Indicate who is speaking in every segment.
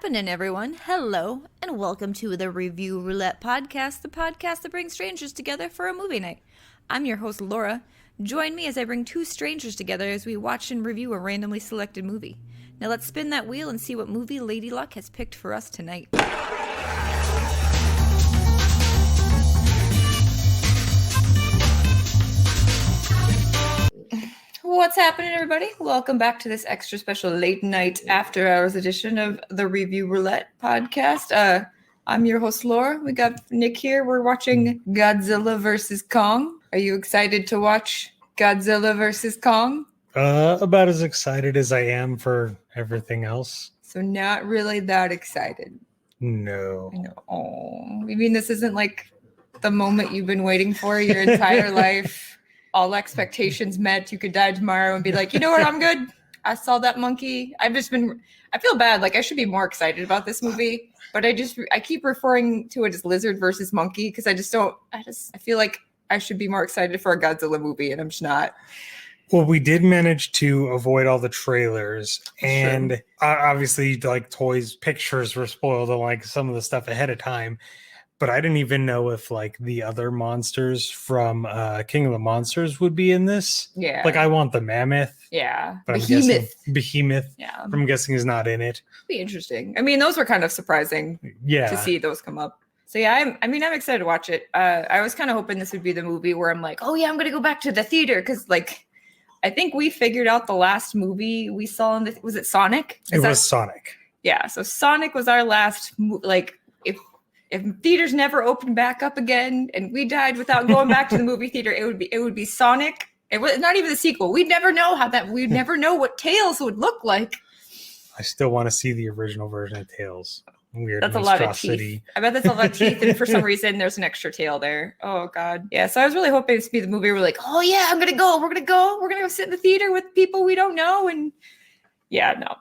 Speaker 1: happening, everyone? Hello, and welcome to the Review Roulette Podcast, the podcast that brings strangers together for a movie night. I'm your host, Laura. Join me as I bring two strangers together as we watch and review a randomly selected movie. Now let's spin that wheel and see what movie Lady Luck has picked for us tonight. What's happening, everybody? Welcome back to this extra special late night after hours edition of the Review Roulette Podcast. I'm your host, Laura. We got Nick here. We're watching Godzilla vs. Kong. Are you excited to watch Godzilla vs. Kong?
Speaker 2: About as excited as I am for everything else.
Speaker 1: So not really that excited.
Speaker 2: No.
Speaker 1: I know. Oh, you mean this isn't like the moment you've been waiting for your entire life? All expectations met. You could die tomorrow and be like, you know what? I'm good. I saw that monkey. I feel bad. Like I should be more excited about this movie, but I keep referring to it as lizard versus monkey because I feel like I should be more excited for a Godzilla movie and I'm just not.
Speaker 2: Well, we did manage to avoid all the trailers and obviously like toys, pictures were spoiled and like some of the stuff ahead of time. But I didn't even know if like the other monsters from King of the Monsters would be in this.
Speaker 1: Yeah.
Speaker 2: Like I want the mammoth.
Speaker 1: Yeah.
Speaker 2: But Behemoth.
Speaker 1: Yeah.
Speaker 2: I'm guessing is not in it.
Speaker 1: Be interesting. I mean, those were kind of surprising to see those come up. So yeah, I'm excited to watch it. I was kind of hoping this would be the movie where I'm like, oh yeah, I'm going to go back to the theater. Because like, I think we figured out the last movie we saw was it Sonic?
Speaker 2: It was Sonic.
Speaker 1: Yeah. So Sonic was our last, like, if theaters never opened back up again and we died without going back to the movie theater, it would be Sonic. It was not even the sequel. We'd never know we'd never know what Tails would look like.
Speaker 2: I still want to see the original version of Tails. Weird.
Speaker 1: That's a lot of teeth. I bet that's a lot of teeth, and for some reason there's an extra tail there. Oh god. Yeah, so I was really hoping this would be the movie where we're like, oh yeah, we're gonna go sit in the theater with people we don't know. And yeah, no.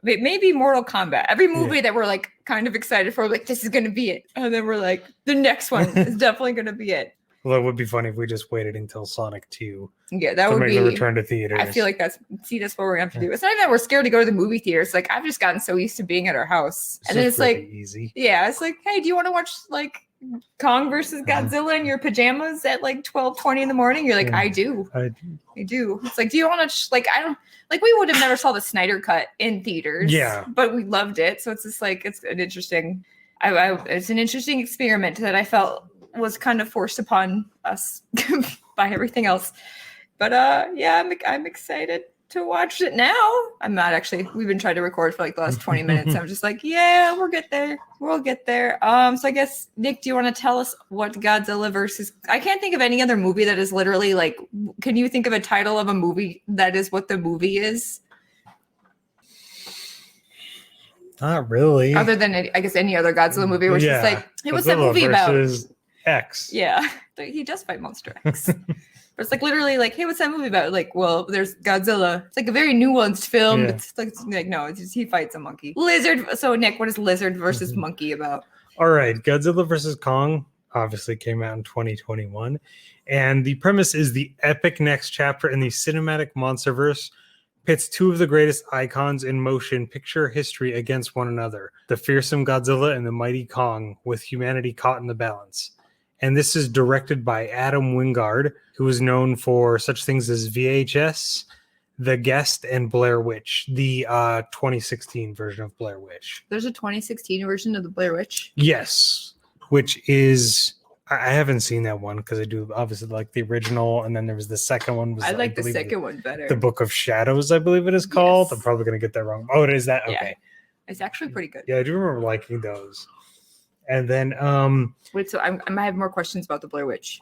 Speaker 1: Maybe Mortal Kombat. Every movie that we're like kind of excited for, like this is gonna be it, and then we're like, the next one is definitely gonna be it.
Speaker 2: Well, it would be funny if we just waited until Sonic 2.
Speaker 1: Yeah, that would be
Speaker 2: the return to theaters.
Speaker 1: I feel like that's what we're gonna have to do. It's not even that we're scared to go to the movie theater. It's like I've just gotten so used to being at our house, and then it's like
Speaker 2: easy.
Speaker 1: Yeah, it's like, hey, do you want to watch like Kong versus Godzilla in your pajamas at like 12:20 in the morning? You're like, I do. It's like, do you want to we would have never saw the Snyder Cut in theaters. Yeah, but we loved it. So it's just like it's an interesting experiment that I felt was kind of forced upon us by everything else. But yeah, I'm excited to watch it now. I'm not actually. We've been trying to record for like the last 20 minutes. I'm just like, yeah, we'll get there. So I guess, Nick, do you want to tell us what Godzilla versus... I can't think of any other movie that is literally like... Can you think of a title of a movie that is what the movie is?
Speaker 2: Not really.
Speaker 1: Other than, I guess, any other Godzilla movie where it's just like, hey, what's that movie about?
Speaker 2: X.
Speaker 1: Yeah. He does fight Monster X. But it's like literally like, hey, what's that movie about? Like, well, there's Godzilla. It's like a very nuanced film. Yeah. It's like no, it's just he fights a monkey. Lizard. So Nick, what is lizard versus monkey about?
Speaker 2: All right, Godzilla versus Kong obviously came out in 2021, and the premise is the epic next chapter in the cinematic monsterverse pits two of the greatest icons in motion picture history against one another: the fearsome Godzilla and the mighty Kong, with humanity caught in the balance. And this is directed by Adam Wingard, who is known for such things as VHS, The Guest, and Blair Witch, the 2016 version of Blair Witch.
Speaker 1: There's a 2016 version of the Blair Witch?
Speaker 2: Yes, which is... I haven't seen that one because I do obviously like the original, and then there was the second one.
Speaker 1: I like the second one better.
Speaker 2: The Book of Shadows, I believe it is called. Yes. I'm probably going to get that wrong. Oh, it is that? Okay.
Speaker 1: Yeah. It's actually pretty good.
Speaker 2: Yeah, I do remember liking those. And then
Speaker 1: wait, so I might have more questions about the Blair Witch.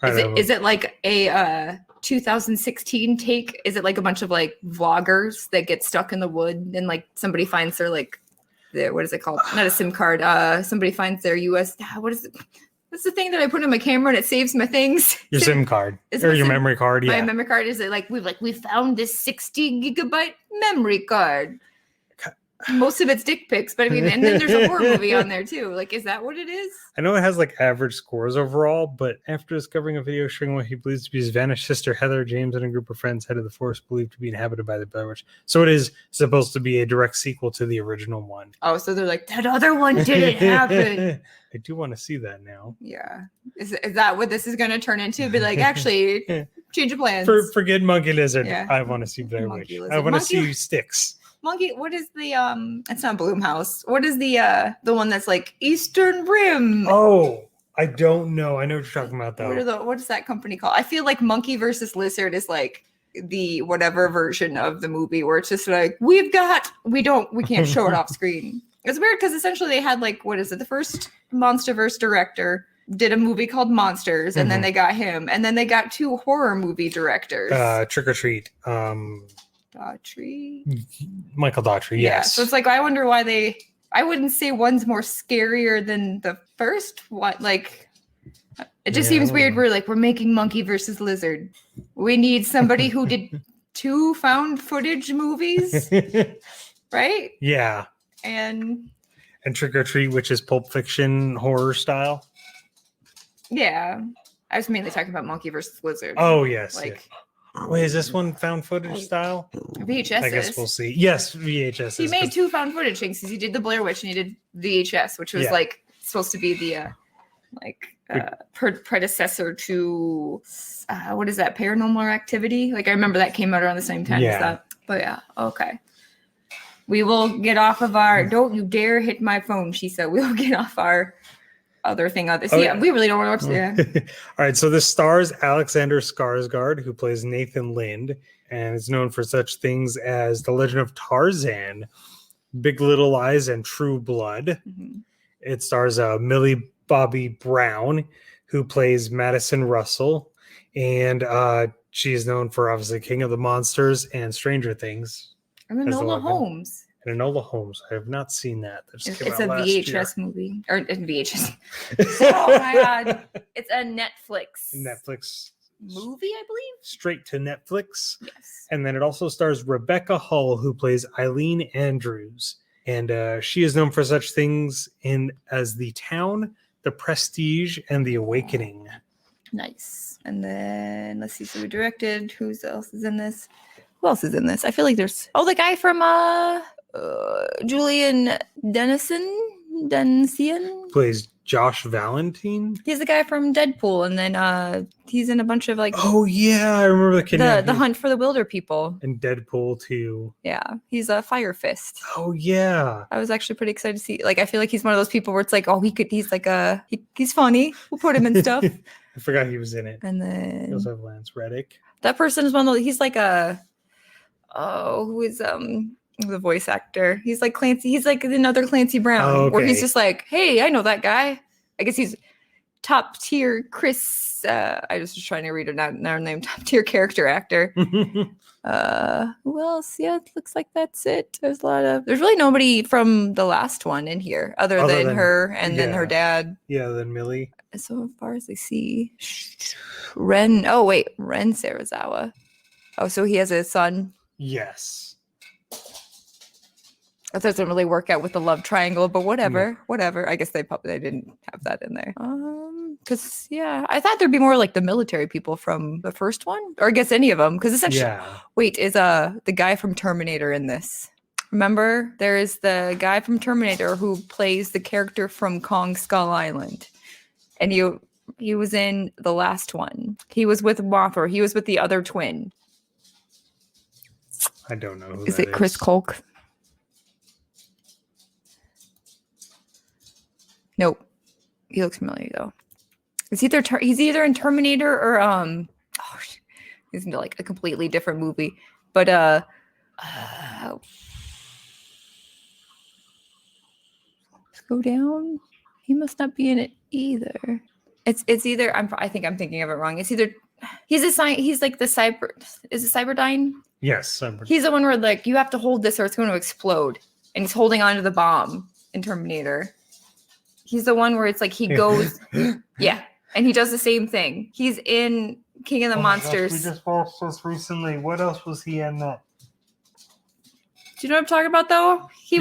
Speaker 1: Is it like a 2016 take? Is it like a bunch of like vloggers that get stuck in the wood and like somebody finds their like what is it called? Not a SIM card. Somebody finds their US. What is it? What's the thing that I put in my camera and it saves my things?
Speaker 2: Your SIM card or your memory card. Yeah,
Speaker 1: my memory card. Is it like we found this 60 gigabyte memory card? most of it's dick pics, but I mean, and then there's a horror movie on there too. Like, is that what it is?
Speaker 2: I know it has like average scores overall, but after discovering a video showing what he believes to be his vanished sister Heather, James and a group of friends headed the forest believed to be inhabited by the Blair Witch. So it is supposed to be a direct sequel to the original one.
Speaker 1: Oh, so they're like, that other one didn't happen.
Speaker 2: I do want to see that now.
Speaker 1: Yeah. Is that what this is going to turn into? Be like, actually, change of plans.
Speaker 2: Forget Monkey Lizard.
Speaker 1: Yeah.
Speaker 2: I want to see Blair Witch.
Speaker 1: Monkey Lizard.
Speaker 2: I want to
Speaker 1: Monkey-
Speaker 2: see Sticks.
Speaker 1: Monkey, what is the it's not Bloomhouse. What is the one that's like Eastern Rim?
Speaker 2: Oh, I don't know. I know what you're talking about though.
Speaker 1: What is that company called? I feel like Monkey versus Lizard is like the whatever version of the movie where it's just like we can't show it off screen. It's weird because essentially they had like, what is it? The first Monsterverse director did a movie called Monsters, and then they got him, and then they got 2 horror movie directors.
Speaker 2: Trick or Treat.
Speaker 1: Daughtry?
Speaker 2: Michael Daughtry, yes.
Speaker 1: Yeah, so it's like I wonder why I wouldn't say one's more scarier than the first one. Like, it just seems weird. We're making Monkey versus Lizard. We need somebody who did 2 found footage movies, right?
Speaker 2: Yeah.
Speaker 1: And
Speaker 2: Trick or Treat, which is Pulp Fiction horror style.
Speaker 1: Yeah, I was mainly talking about Monkey versus Lizard.
Speaker 2: Oh yes.
Speaker 1: Like,
Speaker 2: wait, is this one found footage style?
Speaker 1: VHS.
Speaker 2: I guess we'll see. Yes, VHS.
Speaker 1: He made 2 found footage things. He did the Blair Witch and he did VHS, which was like supposed to be the predecessor to what is that? Paranormal Activity. Like I remember that came out around the same time as that. But yeah, okay. We will get off of our. Don't you dare hit my phone, she said. We'll get off our other thing on this. We really don't want to watch that.
Speaker 2: All right, so this stars Alexander Skarsgård, who plays Nathan Lind, and is known for such things as The Legend of Tarzan, Big Little Lies, and True Blood. Mm-hmm. It stars Millie Bobby Brown, who plays Madison Russell, and she is known for obviously King of the Monsters and Stranger Things.
Speaker 1: And Enola Holmes.
Speaker 2: And Enola Holmes. I have not seen that.
Speaker 1: It's a VHS movie. Or VHS. Oh my God. It's a Netflix movie, I believe. Straight
Speaker 2: to Netflix.
Speaker 1: Yes.
Speaker 2: And then it also stars Rebecca Hall, who plays Eileen Andrews. And she is known for such things as The Town, The Prestige, and The Awakening.
Speaker 1: Nice. And then let's see. So we directed. Who else is in this? Who else is in this? I feel like there's the guy from Julian Dennison
Speaker 2: plays Josh Valentine.
Speaker 1: He's the guy from Deadpool, and then he's in a bunch of like.
Speaker 2: Oh yeah, I remember the kid.
Speaker 1: The Hunt for the Wilder People.
Speaker 2: And Deadpool too.
Speaker 1: Yeah, he's a Fire Fist.
Speaker 2: Oh yeah.
Speaker 1: I was actually pretty excited to see. Like, I feel like he's one of those people where it's like, he's funny. We'll put him in stuff.
Speaker 2: I forgot he was in it.
Speaker 1: And then
Speaker 2: he also have Lance Reddick.
Speaker 1: That person is one of those. He's like who is the voice actor? He's like Clancy. He's like another Clancy Brown, where he's just like, hey, I know that guy. I guess he's top tier Chris. I was just trying to read our name. Top tier character actor. Who else? Yeah, it looks like that's it. There's really nobody from the last one in here other than her and then her dad.
Speaker 2: Yeah, then Millie.
Speaker 1: So far as I see, Ren Sarazawa. Oh, so he has a son.
Speaker 2: Yes.
Speaker 1: That doesn't really work out with the love triangle, but whatever. I guess they didn't have that in there. Because I thought there'd be more like the military people from the first one, or I guess any of them. Because essentially, wait, is the guy from Terminator in this? Remember, there is the guy from Terminator who plays the character from Kong Skull Island, and he was in the last one. He was with Mothra. He was with the other twin.
Speaker 2: I don't know. Who
Speaker 1: is it Chris Kolk? Nope. He looks familiar though. He's either in Terminator or he's in like a completely different movie. But let's go down. He must not be in it either. It's either I think I'm thinking of it wrong. It's either he's like the cyber. Is it Cyberdyne?
Speaker 2: Yes.
Speaker 1: He's the one where like you have to hold this or it's going to explode, and he's holding onto the bomb in Terminator. He's the one where it's like he goes, and he does the same thing. He's in King of the Monsters.
Speaker 2: Gosh, we just watched this recently. What else was he in that?
Speaker 1: Do you know what I'm talking about though? He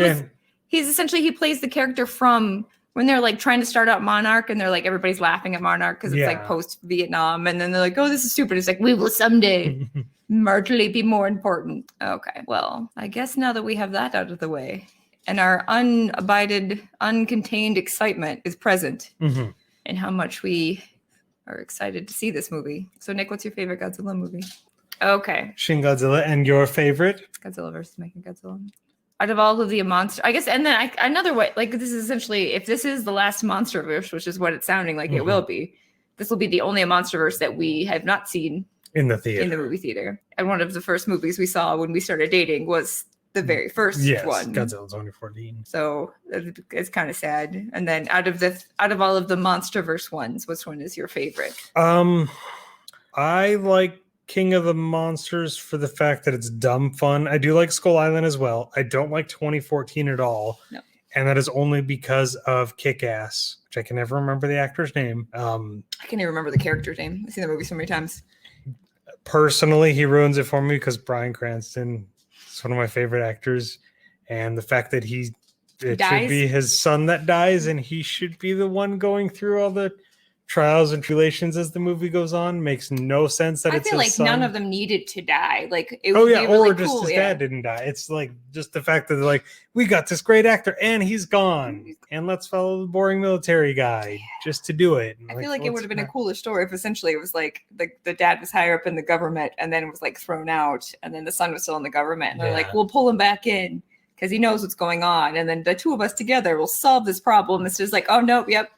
Speaker 1: plays the character from when they're like trying to start out Monarch and they're like, everybody's laughing at Monarch because it's like post-Vietnam. And then they're like, oh, this is stupid. It's like, we will someday marginally be more important. Okay, well, I guess now that we have that out of the way and our unabided, uncontained excitement is present and how much we are excited to see this movie. So Nick, what's your favorite Godzilla movie? Okay.
Speaker 2: Shin Godzilla. And your favorite?
Speaker 1: Godzilla versus Mechagodzilla. Out of all of the monster, I guess, and then another way, like this is essentially, if this is the last MonsterVerse, which is what it's sounding like it will be, this will be the only MonsterVerse that we have not seen
Speaker 2: in the theater,
Speaker 1: in the movie theater. And one of the first movies we saw when we started dating was the very first one.
Speaker 2: Godzilla 2014.
Speaker 1: So it's kind of sad. And then out of all of the MonsterVerse ones, which one is your favorite?
Speaker 2: I like King of the Monsters for the fact that it's dumb fun. I do like Skull Island as well. I don't like 2014 at all.
Speaker 1: No.
Speaker 2: And that is only because of Kick-Ass, which I can never remember the actor's name.
Speaker 1: I can't even remember the character's name. I've seen the movie so many times.
Speaker 2: Personally, he ruins it for me because Bryan Cranston is one of my favorite actors. And the fact that it should be his son that dies and he should be the one going through all the trials and tribulations as the movie goes on makes no sense. That
Speaker 1: I
Speaker 2: it's
Speaker 1: feel
Speaker 2: his
Speaker 1: like
Speaker 2: son.
Speaker 1: None of them needed to die. Like it would be really
Speaker 2: or just
Speaker 1: cool,
Speaker 2: his dad didn't die. It's like just the fact that they're like, we got this great actor and he's gone, and let's follow the boring military guy just to do it.
Speaker 1: I feel like it would have been a cooler story if essentially it was like the dad was higher up in the government and then was like thrown out, and then the son was still in the government, and they're like, we'll pull him back in because he knows what's going on, and then the two of us together will solve this problem. It's just like, oh no, yep.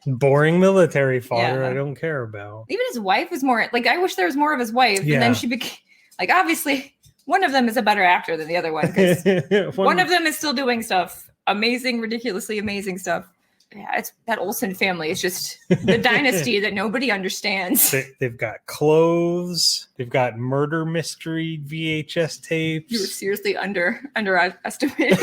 Speaker 2: Boring military fodder. I don't care about.
Speaker 1: Even his wife was more like, I wish there was more of his wife. And then she became like, obviously one of them is a better actor than the other one because one of them is still doing stuff amazing, ridiculously amazing stuff. Yeah, it's that Olsen family. It's just the dynasty that nobody understands.
Speaker 2: They've got clothes. They've got murder mystery VHS tapes.
Speaker 1: You were seriously underestimating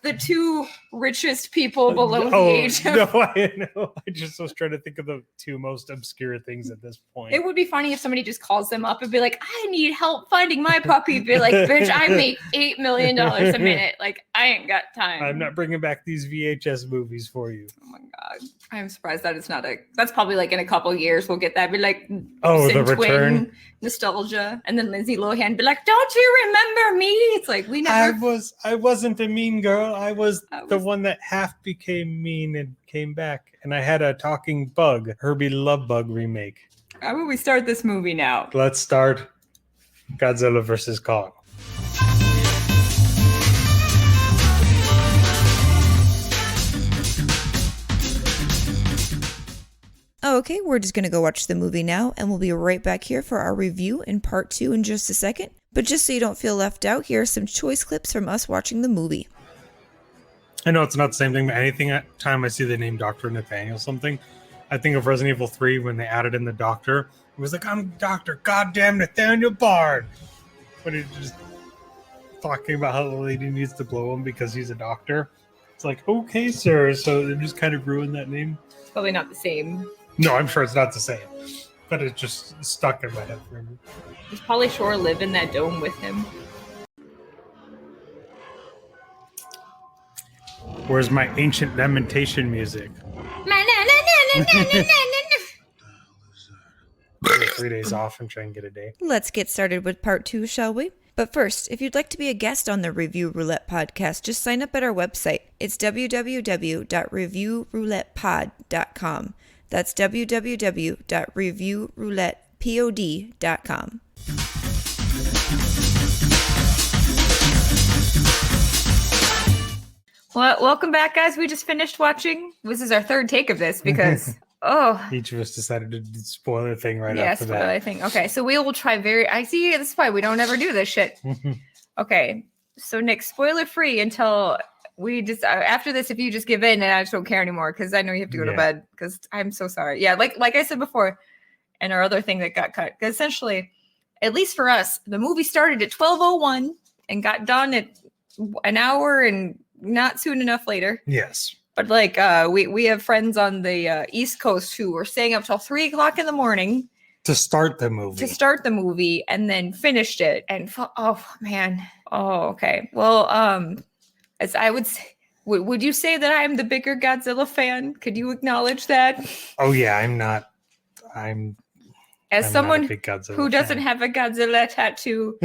Speaker 1: the two richest people below the age of...
Speaker 2: No, I know. I just was trying to think of the two most obscure things at this point.
Speaker 1: It would be funny if somebody just calls them up and be like, I need help finding my puppy. Be like, bitch, I make $8 million a minute. Like, I ain't got time.
Speaker 2: I'm not bringing back these VHS movies for you.
Speaker 1: Oh my God. I'm surprised that it's not that's probably like in a couple years we'll get that. Be like,
Speaker 2: the return
Speaker 1: nostalgia. And then Lindsay Lohan be like, don't you remember me? It's like, we never.
Speaker 2: I wasn't a mean girl. I was the one that half became mean and came back. And I had a talking bug, Herbie Love Bug remake.
Speaker 1: How will we start this movie now?
Speaker 2: Let's start Godzilla versus Kong.
Speaker 3: Okay, we're just going to go watch the movie now, and we'll be right back here for our review in part 2 in just a second. But just so you don't feel left out, here are some choice clips from us watching the movie.
Speaker 2: I know it's not the same thing, but anything time I see the name Dr. Nathaniel something, I think of Resident Evil 3 when they added in the doctor. It was like, I'm Dr. Goddamn Nathaniel Bard. When he's just talking about how the lady needs to blow him because he's a doctor. It's like, okay, sir. So they just kind of ruined that name.
Speaker 1: It's probably not the same.
Speaker 2: No, I'm sure it's not the same, but it just stuck in my head forever.
Speaker 1: Does Pauly Shore live in that dome with him?
Speaker 2: Where's my ancient lamentation music? 3 days off and try and get a day.
Speaker 3: Let's get started with part 2, shall we? But first, if you'd like to be a guest on the Review Roulette podcast, just sign up at our website. It's www.reviewroulettepod.com. That's www.reviewroulettepod.com.
Speaker 1: Well, welcome back, guys. We just finished watching. This is our third take of this because,
Speaker 2: each of us decided to do spoiler thing right after that.
Speaker 1: Yeah, spoiler thing. Okay, so we will try I see, this is why we don't ever do this shit. Okay, so Nick, spoiler free until we just, after this, if you just give in and I just don't care anymore because I know you have to go to bed because I'm so sorry. Yeah, like I said before, and our other thing that got cut, because essentially, at least for us, the movie started at 12:01 and got done at an hour and not soon enough later.
Speaker 2: Yes.
Speaker 1: But like we have friends on the East Coast who were staying up till 3 o'clock in the morning
Speaker 2: to start the movie.
Speaker 1: And then finished it. And oh man. Oh, okay. Well, as I would say, would you say that I am the bigger Godzilla fan? Could you acknowledge that?
Speaker 2: Oh yeah, I'm
Speaker 1: someone
Speaker 2: not a big Godzilla
Speaker 1: who doesn't
Speaker 2: fan.
Speaker 1: have a Godzilla tattoo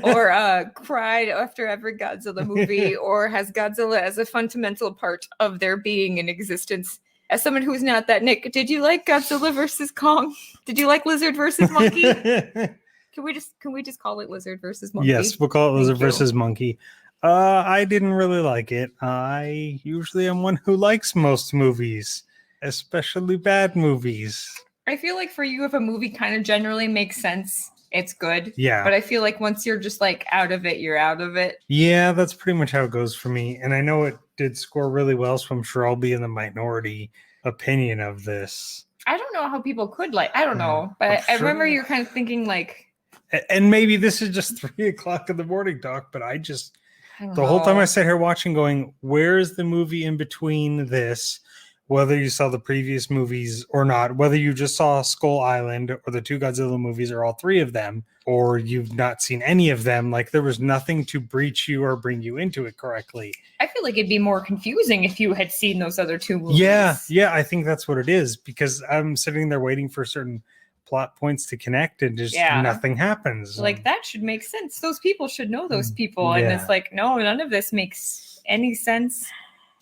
Speaker 1: or cried after every Godzilla movie or has Godzilla as a fundamental part of their being in existence. As someone who's not that, Nick, did you like Godzilla versus Kong? Did you like Lizard versus Monkey? Can we just call it Lizard versus Monkey?
Speaker 2: Yes, we'll call it Lizard
Speaker 1: Thank you.
Speaker 2: versus Monkey. I didn't really like it. I usually am one who likes most movies, especially bad movies.
Speaker 1: I feel like for you, if a movie kind of generally makes sense, it's good.
Speaker 2: Yeah.
Speaker 1: But I feel like once you're just like out of it, you're out of it.
Speaker 2: Yeah, that's pretty much how it goes for me. And I know it did score really well, so I'm sure I'll be in the minority opinion of this.
Speaker 1: I don't know how people could like, I don't know. But I remember you're kind of thinking like.
Speaker 2: And maybe this is just 3:00 in the morning, Doc, but the whole time I sat here watching going, where's the movie in between this? Whether you saw the previous movies or not, whether you just saw Skull Island or the 2 Godzilla movies or all 3 of them, or you've not seen any of them, like there was nothing to breach you or bring you into it correctly.
Speaker 1: I feel like it'd be more confusing if you had seen those other 2 movies.
Speaker 2: Yeah, I think that's what it is, because I'm sitting there waiting for certain plot points to connect and just nothing happens.
Speaker 1: Like that should make sense. Those people should know those people. And it's like, no, none of this makes any sense.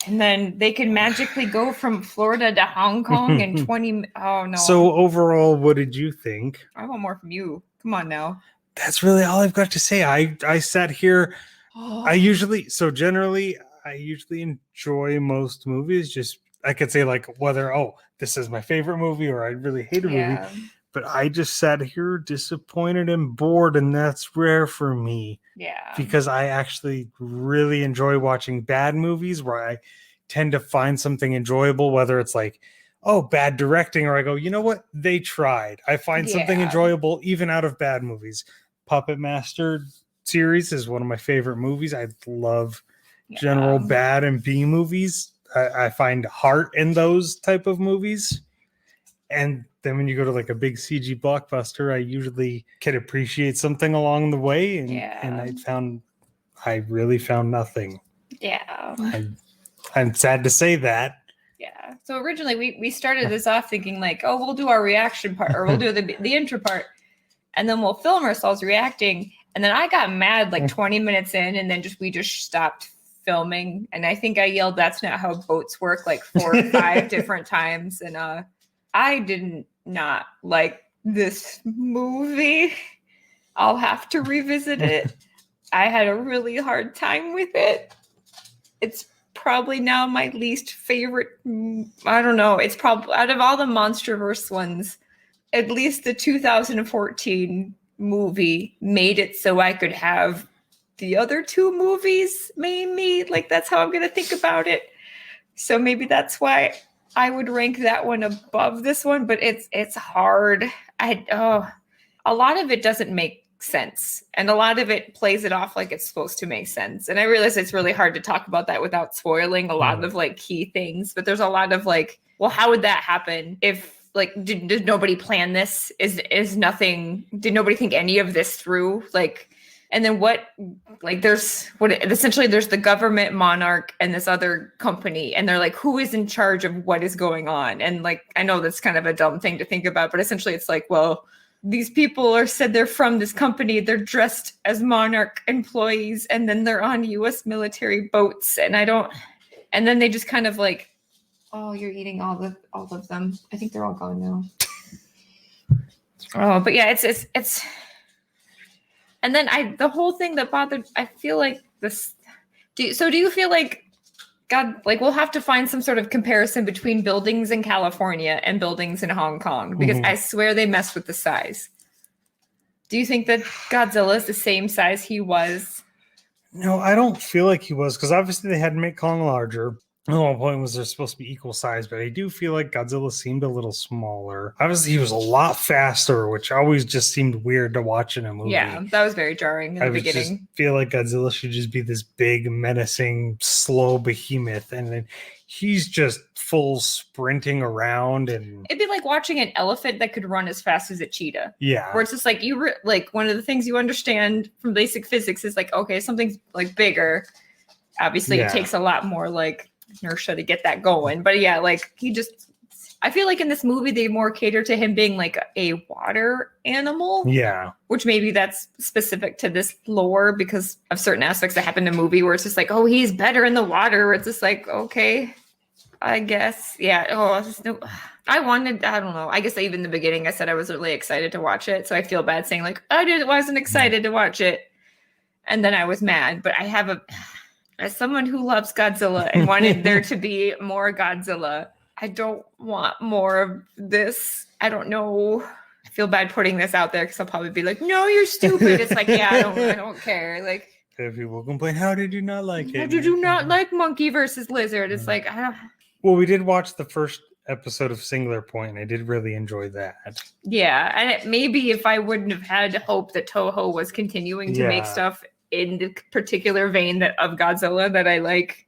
Speaker 1: And then they can magically go from Florida to Hong Kong in 20. Oh, no.
Speaker 2: So overall, what did you think?
Speaker 1: I want more from you. Come on now.
Speaker 2: That's really all I've got to say. I sat here. Generally, I usually enjoy most movies. Just, I could say like whether, this is my favorite movie or I really hate a movie. But I just sat here disappointed and bored, and that's rare for me.
Speaker 1: Yeah.
Speaker 2: Because I actually really enjoy watching bad movies where I tend to find something enjoyable, whether it's like, bad directing, or I go, you know what? They tried. I find something enjoyable even out of bad movies. Puppet Master series is one of my favorite movies. I love general bad and B movies. I find heart in those type of movies. And then when you go to like a big CG blockbuster, I usually can appreciate something along the way. And I really found nothing.
Speaker 1: Yeah.
Speaker 2: I'm sad to say that.
Speaker 1: Yeah. So originally we started this off thinking like, we'll do our reaction part, or we'll do the intro part, and then we'll film ourselves reacting. And then I got mad like 20 minutes in, and then we just stopped filming. And I think I yelled, "That's not how boats work," like 4 or 5 different times. And I did not like this movie. I'll have to revisit it. I had a really hard time with it. It's probably now my least favorite. I don't know. It's probably out of all the MonsterVerse ones, at least the 2014 movie made it so I could have the other 2 movies made me. Like, that's how I'm going to think about it. So maybe that's why I would rank that one above this one, but it's hard. A lot of it doesn't make sense, and a lot of it plays it off like it's supposed to make sense. And I realize it's really hard to talk about that without spoiling a lot of like key things. But there's a lot of like, well, how would that happen if like did nobody plan this? Is nothing? Did nobody think any of this through? Like. And then there's the government monarch and this other company, and they're like, who is in charge of what is going on? And like, I know that's kind of a dumb thing to think about, but essentially it's like, well, these people said they're from this company, they're dressed as monarch employees, and then they're on US military boats. And then they just kind of like, you're eating all of them. I think they're all gone now. But yeah, it's and then the whole thing that bothered, I feel like this. Do you feel like God, like we'll have to find some sort of comparison between buildings in California and buildings in Hong Kong, because I swear they messed with the size. Do you think that Godzilla is the same size he was?
Speaker 2: No, I don't feel like he was, because obviously they had to make Kong larger. The whole point was they're supposed to be equal size, but I do feel like Godzilla seemed a little smaller. Obviously, he was a lot faster, which always just seemed weird to watch in a movie.
Speaker 1: Yeah, that was very jarring in the beginning.
Speaker 2: Just feel like Godzilla should just be this big, menacing, slow behemoth, and then he's just full sprinting around. And
Speaker 1: it'd be like watching an elephant that could run as fast as a cheetah.
Speaker 2: Yeah,
Speaker 1: where it's just like like one of the things you understand from basic physics is like, okay, something's like bigger. Obviously, it takes a lot more like inertia to get that going. But yeah, like I feel like in this movie they more cater to him being like a water animal.
Speaker 2: Yeah.
Speaker 1: Which maybe that's specific to this lore because of certain aspects that happen in the movie where it's just like, oh, he's better in the water. Where it's just like, okay, I guess. Yeah. Oh, I don't know. I guess even in the beginning I said I was really excited to watch it. So I feel bad saying like, wasn't excited to watch it. And then I was mad. But as someone who loves Godzilla and wanted there to be more Godzilla, I don't want more of this. I don't know. I feel bad putting this out there because I'll probably be like, no, you're stupid. It's like, yeah, I don't care. Like,
Speaker 2: if people complain, how did you not like it?
Speaker 1: How did you not like Monkey versus Lizard? It's like, I don't.
Speaker 2: Well, we did watch the first episode of Singular Point, and I did really enjoy that.
Speaker 1: Yeah, and maybe if I wouldn't have had hope that Toho was continuing to make stuff in the particular vein of Godzilla that I like,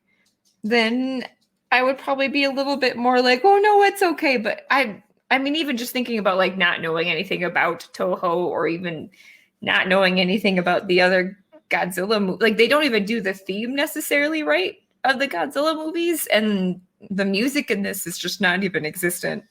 Speaker 1: then I would probably be a little bit more like, oh no, it's okay. But I mean, even just thinking about like not knowing anything about Toho or even not knowing anything about the other Godzilla movie, like they don't even do the theme necessarily right of the Godzilla movies, and the music in this is just not even existent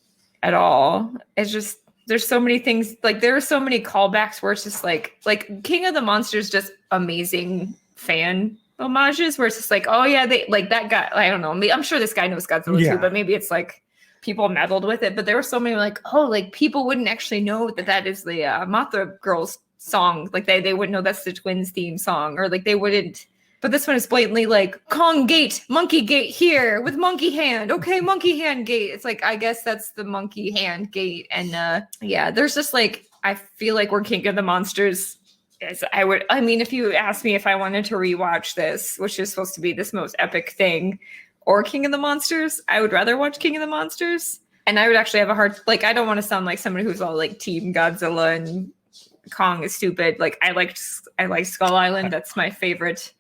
Speaker 1: at all. It's just there's so many things, like there are so many callbacks where it's just like King of the Monsters, just amazing fan homages where it's just like, oh yeah, they like that guy. I don't know. I'm sure this guy knows Godzilla too, but maybe it's like people meddled with it. But there were so many like, oh, like people wouldn't actually know that is the Mothra Girls song. Like they wouldn't know that's the Twins theme song, or like they wouldn't. But this one is blatantly like Kong Gate, Monkey Gate here with Monkey Hand. Okay, Monkey Hand Gate. It's like, I guess that's the Monkey Hand Gate. And yeah, there's just like, I feel like we're King of the Monsters. I mean, if you asked me if I wanted to rewatch this, which is supposed to be this most epic thing, or King of the Monsters, I would rather watch King of the Monsters. And I would actually have a hard, like, I don't want to sound like somebody who's all like Team Godzilla and Kong is stupid. Like, I like Skull Island. That's my favorite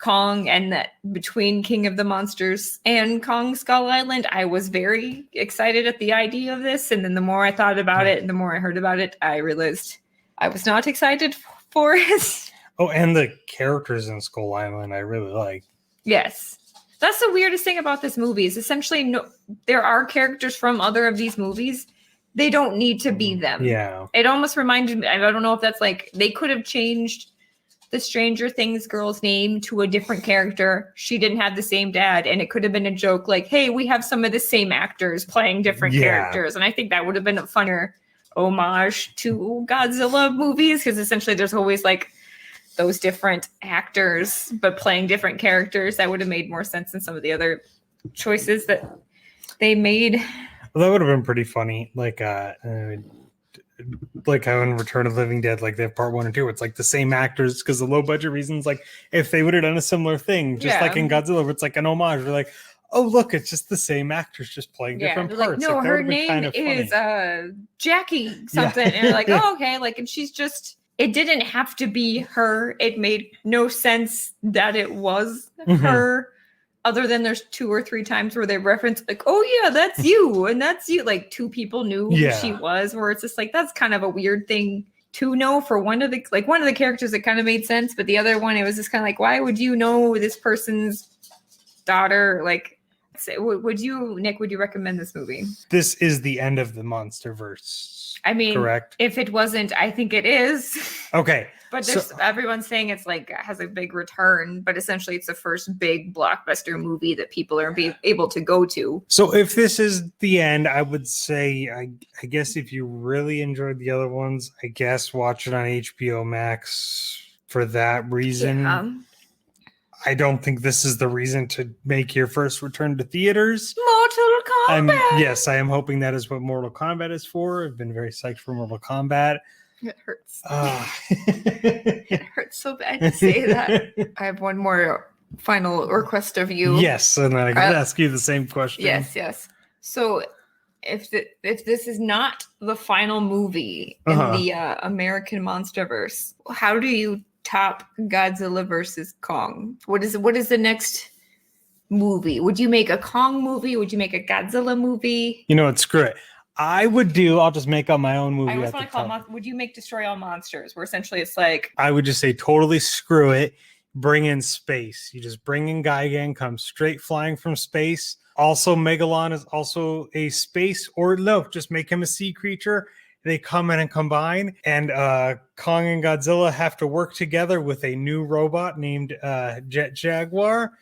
Speaker 1: Kong, and that between King of the Monsters and Kong Skull Island, I was very excited at the idea of this. And then the more I thought about it and the more I heard about it, I realized I was not excited for it.
Speaker 2: Oh, and the characters in Skull Island I really like.
Speaker 1: Yes. That's the weirdest thing about this movie is essentially there are characters from other of these movies. They don't need to be them.
Speaker 2: Yeah.
Speaker 1: It almost reminded me, I don't know if that's like, they could have changed the Stranger Things girl's name to a different character. She didn't have the same dad, and it could have been a joke like, hey, we have some of the same actors playing different characters. And I think that would have been a funner homage to Godzilla movies, because essentially there's always like those different actors but playing different characters. That would have made more sense than some of the other choices that they made.
Speaker 2: Well, that would have been pretty funny. Like how in Return of the Living Dead, like they have part 1 and 2, it's like the same actors because of low budget reasons. Like if they would have done a similar thing, just like in Godzilla, where it's like an homage, we're like, oh look, it's just the same actors just playing different parts.
Speaker 1: Like, no,
Speaker 2: like,
Speaker 1: her name is Jackie something. And you're like, oh, okay. Like, and she's just, it didn't have to be her. It made no sense that it was her. Other than there's 2 or 3 times where they reference like, oh yeah, that's you. And that's you. Like 2 people knew who she was, where it's just like, that's kind of a weird thing to know for one of the characters. It kind of made sense. But the other one, it was just kind of like, why would you know this person's daughter? Like, would you recommend this movie?
Speaker 3: This is the end of the MonsterVerse.
Speaker 1: I mean,
Speaker 3: correct?
Speaker 1: If it wasn't, I think it is.
Speaker 3: Okay.
Speaker 1: But everyone's saying it's like has a big return, but essentially it's the first big blockbuster movie that people are able to go to.
Speaker 3: So if this is the end, I would say, I guess if you really enjoyed the other ones, I guess watch it on HBO Max for that reason.
Speaker 1: Yeah.
Speaker 3: I don't think this is the reason to make your first return to theaters.
Speaker 1: Mortal Kombat!
Speaker 3: Yes, I am hoping that is what Mortal Kombat is for. I've been very psyched for Mortal Kombat.
Speaker 1: It hurts. It hurts so bad to say that. I have one more final request of you.
Speaker 2: Yes, and I can ask you the same question.
Speaker 1: Yes. So if this is not the final movie in the American Monsterverse, how do you top Godzilla versus Kong? What is the next movie? Would you make a Kong movie? Would you make a Godzilla movie?
Speaker 2: You know what? Screw it. I'll just make up my own movie.
Speaker 1: I always want to call would you make Destroy All Monsters, where essentially it's like,
Speaker 2: I would just say totally screw it. Bring in space. You just bring in Gigan, come straight flying from space. Also, Megalon is also a space, or no, just make him a sea creature. They come in and combine, and Kong and Godzilla have to work together with a new robot named Jet Jaguar,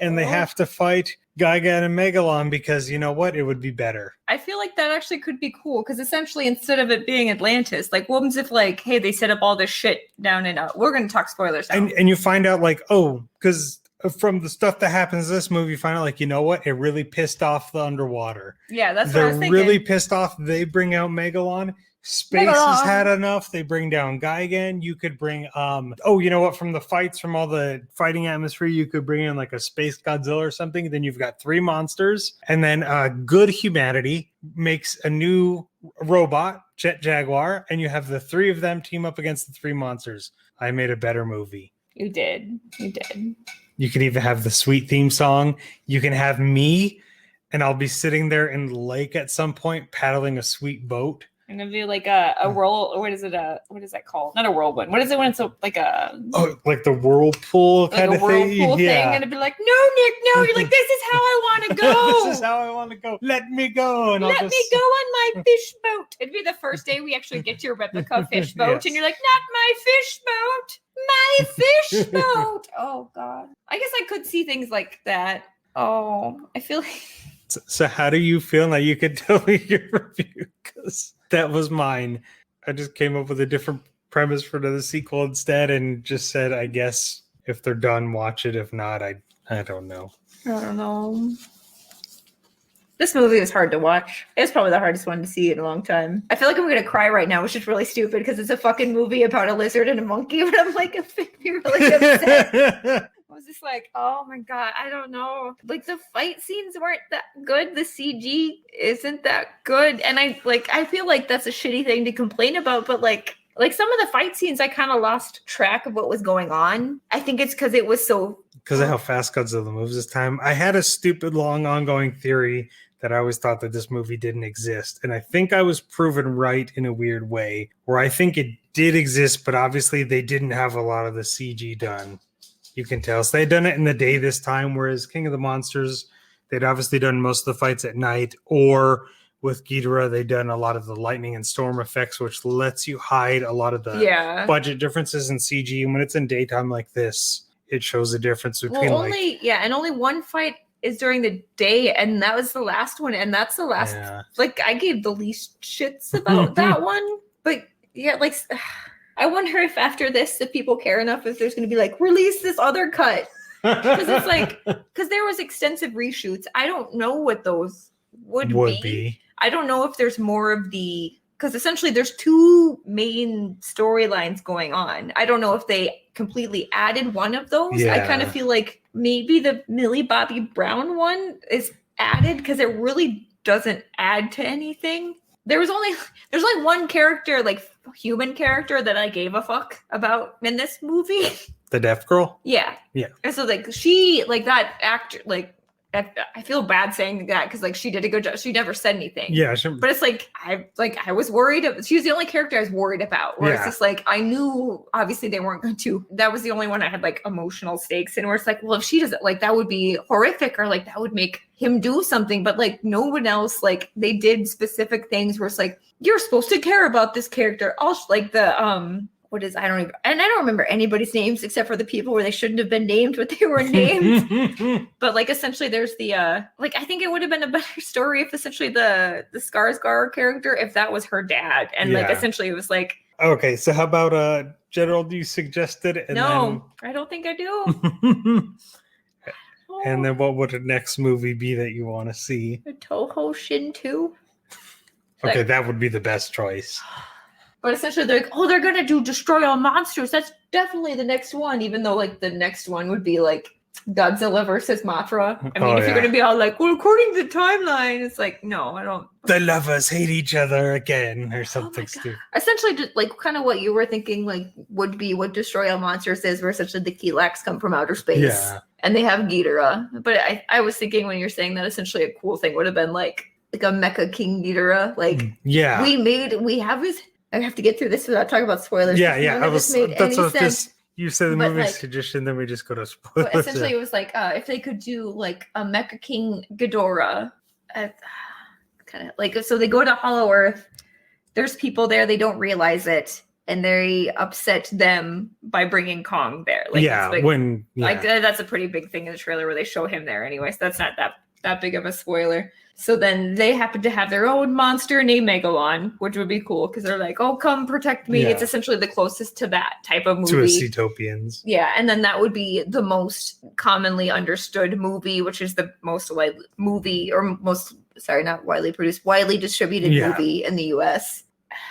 Speaker 2: and they have to fight Gigan and Megalon because you know what? It would be better.
Speaker 1: I feel like that actually could be cool because essentially instead of it being Atlantis, like what if like, hey, they set up all this shit down in we're going to talk spoilers now.
Speaker 2: And you find out like, oh, because from the stuff that happens in this movie, you find out like, you know what? It really pissed off the underwater.
Speaker 1: Yeah, that's what I was thinking.
Speaker 2: They're really pissed off. They bring out Megalon. Space has had enough. They bring down Gigan. You could bring you know what, from the fights, from all the fighting atmosphere, you could bring in like a space Godzilla or something. Then you've got 3 monsters, and then good humanity makes a new robot, Jet Jaguar, and you have the 3 of them team up against the 3 monsters. I made a better movie.
Speaker 1: You did.
Speaker 2: You can even have the sweet theme song. You can have me, and I'll be sitting there in the lake at some point paddling a sweet boat.
Speaker 1: I'm gonna be like a roll. What is it? What is that called? Not a whirlwind. What is it when it's like
Speaker 2: the whirlpool kind of thing?
Speaker 1: Yeah. And it'd be like, no, Nick, no. You're like, this is how I want to go.
Speaker 2: This is how I want to go. Let me go. And
Speaker 1: Let me go on my fish boat. It'd be the first day we actually get to your replica fish boat,
Speaker 2: Yes.
Speaker 1: and you're like, not my fish boat. My fish boat. Oh God. I guess I could see things like that. Oh, I feel like.
Speaker 2: So how do you feel now? You could tell me your review because that was mine. I just came up with a different premise for the sequel instead and just said, I guess if they're done, watch it. If not, I don't know.
Speaker 1: I don't know. This movie was hard to watch. It's probably the hardest one to see in a long time. I feel like I'm going to cry right now, which is really stupid because it's a fucking movie about a lizard and a monkey, but I'm like, really upset. I was just like, oh my God, I don't know. Like the fight scenes weren't that good. The CG isn't that good. And I feel like that's a shitty thing to complain about, but like some of the fight scenes, I kind of lost track of what was going on. I think it's because it was so...
Speaker 2: Because of how fast Godzilla moves this time. I had a stupid, long, ongoing theory that I always thought that this movie didn't exist. And I think I was proven right in a weird way, where I think it did exist, but obviously they didn't have a lot of the CG done. You can tell. So they'd done it in the day this time, whereas King of the Monsters, they'd obviously done most of the fights at night, or with Ghidorah, they'd done a lot of the lightning and storm effects, which lets you hide a lot of the budget differences in CG. And when it's in daytime like this, it shows the difference between
Speaker 1: and only one fight is during the day, and that was the last one, and that's the last. Yeah. Like I gave the least shits about that one, but yeah, like. I wonder if after this, if people care enough, if there's going to be like, release this other cut. Because it's like, because there was extensive reshoots. I don't know what those would be. I don't know if there's more of because essentially there's 2 main storylines going on. I don't know if they completely added one of those. Yeah. I kind of feel like maybe the Millie Bobby Brown one is added because it really doesn't add to anything. There's only one character, like human character, that I gave a fuck about in this movie.
Speaker 2: The deaf girl?
Speaker 1: Yeah. And so like she, like that actor, like I feel bad saying that because like she did a good job. She never said anything.
Speaker 2: Yeah,
Speaker 1: but it's like I was worried. She was the only character I was worried about. Where it's just like I knew obviously they weren't going to. That was the only one I had like emotional stakes in. Where it's like, well, if she does it, like that would be horrific, or like that would make him do something. But like no one else, like they did specific things where it's like you're supposed to care about this character. Also, like the I don't remember anybody's names except for the people where they shouldn't have been named, but they were named. But like essentially there's the like I think it would have been a better story if essentially the Skarsgård character, if that was her dad. And like essentially it was like,
Speaker 2: okay, so how about General, do you suggested it?
Speaker 1: No, I don't think I do.
Speaker 2: And then what would the next movie be that you want to see?
Speaker 1: The Toho Shin 2.
Speaker 2: Okay, like, that would be the best choice.
Speaker 1: But essentially they're like, oh, they're going to do Destroy All Monsters. That's definitely the next one, even though like the next one would be like Godzilla versus Mothra. I mean,
Speaker 2: Oh,
Speaker 1: if you're
Speaker 2: yeah.
Speaker 1: going to be all like, well, according to the timeline, it's like, no, I don't.
Speaker 2: The lovers hate each other again, or
Speaker 1: Oh
Speaker 2: something
Speaker 1: my God.
Speaker 2: stupid.
Speaker 1: Essentially, just like kind of what you were thinking, like would be what Destroy All Monsters is, where essentially the Kilax come from outer space,
Speaker 2: Yeah.
Speaker 1: and they have Ghidorah. But I was thinking when you're saying that, essentially a cool thing would have been like a Mecha King Ghidorah. Like
Speaker 2: Yeah.
Speaker 1: we have this. I have to get through this without talking about spoilers.
Speaker 2: Yeah,
Speaker 1: 'cause
Speaker 2: yeah.
Speaker 1: none of this made
Speaker 2: That's
Speaker 1: any
Speaker 2: what
Speaker 1: sense.
Speaker 2: just you said the
Speaker 1: But,
Speaker 2: movie
Speaker 1: like-
Speaker 2: suggestion, then we just go to spoilers.
Speaker 1: But essentially, it was like if they could do like a Mecha King Ghidorah, kind of like so they go to Hollow Earth. There's people there, they don't realize it, and they upset them by bringing Kong there. Like,
Speaker 2: yeah,
Speaker 1: it's like,
Speaker 2: when
Speaker 1: like that's a pretty big thing in the trailer where they show him there. Anyways, that's not that big of a spoiler. So then they happen to have their own monster named Megalon, which would be cool because they're like, "Oh, come protect me."
Speaker 2: Yeah.
Speaker 1: It's essentially the closest to that type of movie.
Speaker 2: to a Seatopians.
Speaker 1: Yeah, and then that would be the most commonly understood movie, which is the most widely movie or most not widely produced, widely distributed
Speaker 2: Yeah.
Speaker 1: movie in the US.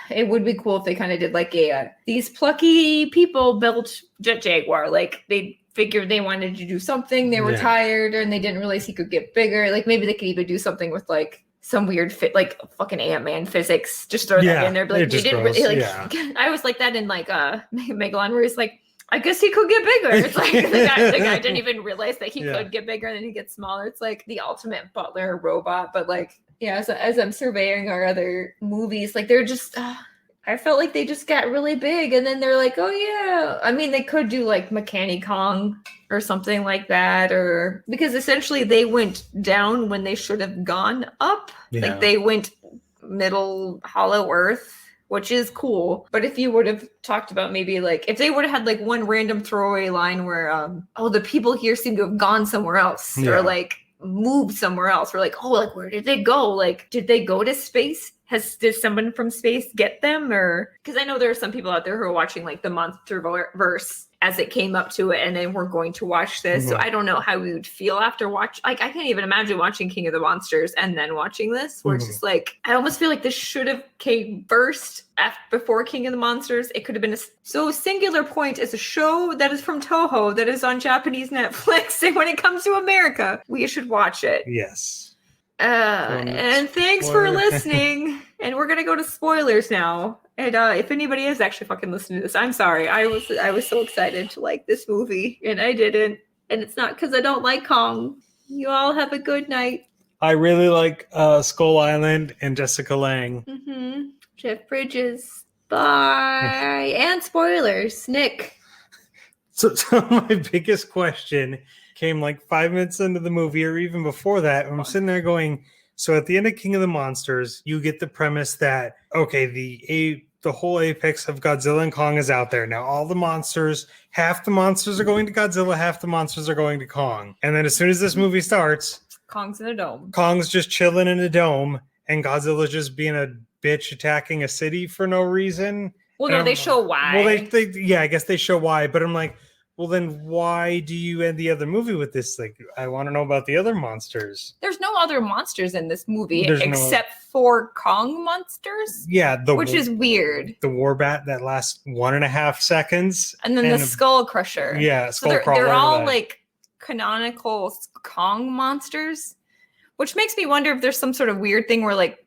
Speaker 1: It would be cool if they kind of did like a these plucky people built Jet Jaguar. Like they figured they wanted to do something, they were
Speaker 2: Yeah.
Speaker 1: tired and they didn't realize he could get bigger. Like maybe they could even do something with like some weird fit, like fucking Ant-Man physics. Just throw that
Speaker 2: Yeah,
Speaker 1: in there. But like
Speaker 2: it
Speaker 1: you
Speaker 2: just
Speaker 1: didn't
Speaker 2: grows,
Speaker 1: really like.
Speaker 2: yeah.
Speaker 1: I was like that in like Megalon, where he's like, I guess he could get bigger. It's like the guy didn't even realize that he
Speaker 2: Yeah.
Speaker 1: could get bigger and then he gets smaller. It's like the ultimate butler robot. But like, yeah, as I'm surveying our other movies, like they're just, I felt like they just got really big and then they're like, oh yeah. I mean, they could do like Mechanic Kong or something like that, or because essentially they went down when they should have gone up.
Speaker 2: Yeah.
Speaker 1: Like they went middle Hollow Earth, which is cool. But if you would have talked about maybe like if they would have had like one random throwaway line where oh, the people here seem to have gone somewhere else
Speaker 2: Yeah.
Speaker 1: or like moved somewhere else. We're like, oh, like where did they go? Like, did they go to space? Did someone from space get them? Or because I know there are some people out there who are watching like the Monsterverse as it came up to it, and then we're going to watch this. So
Speaker 2: Mhm.
Speaker 1: I don't know how we would feel after like I can't even imagine watching King of the Monsters and then watching this. Where it's
Speaker 2: Mhm.
Speaker 1: just like I almost feel like this should have came first before King of the Monsters. It could have been Singular Point is a show that is from Toho that is on Japanese Netflix, and when it comes to America, we should watch it.
Speaker 2: Yes.
Speaker 1: And thanks for
Speaker 2: spoiler.
Speaker 1: listening. And we're gonna go to spoilers now. And if anybody is actually fucking listening to this, I'm sorry. I was so excited to like this movie, and I didn't. And it's not because I don't like Kong. You all have a good night.
Speaker 2: I really like Skull Island and Jessica Lange.
Speaker 1: Mm-hmm. Jeff Bridges. Bye. And spoilers. Nick.
Speaker 2: So my biggest question came like 5 minutes into the movie or even before that. I'm sitting there going, so at the end of King of the Monsters, you get the premise that, okay, the whole apex of Godzilla and Kong is out there. Now all the monsters, half the monsters are going to Godzilla, half the monsters are going to Kong. And then as soon as this movie starts,
Speaker 1: Kong's in a dome.
Speaker 2: Kong's just chilling in a dome and Godzilla's just being a bitch attacking a city for no reason.
Speaker 1: Well, no, they show why.
Speaker 2: Well, yeah, I guess they show why, but I'm like, well, then why do you end the other movie with this? Like, I want to know about the other monsters.
Speaker 1: There's no other monsters in this movie
Speaker 2: There's no-
Speaker 1: except for Kong monsters,
Speaker 2: Yeah,
Speaker 1: which is weird.
Speaker 2: the Warbat that lasts 1.5 seconds.
Speaker 1: And then the Skull Crusher.
Speaker 2: Yeah,
Speaker 1: So
Speaker 2: Skull Crawler.
Speaker 1: they're all
Speaker 2: that.
Speaker 1: like canonical Kong monsters, which makes me wonder if there's some sort of weird thing where like,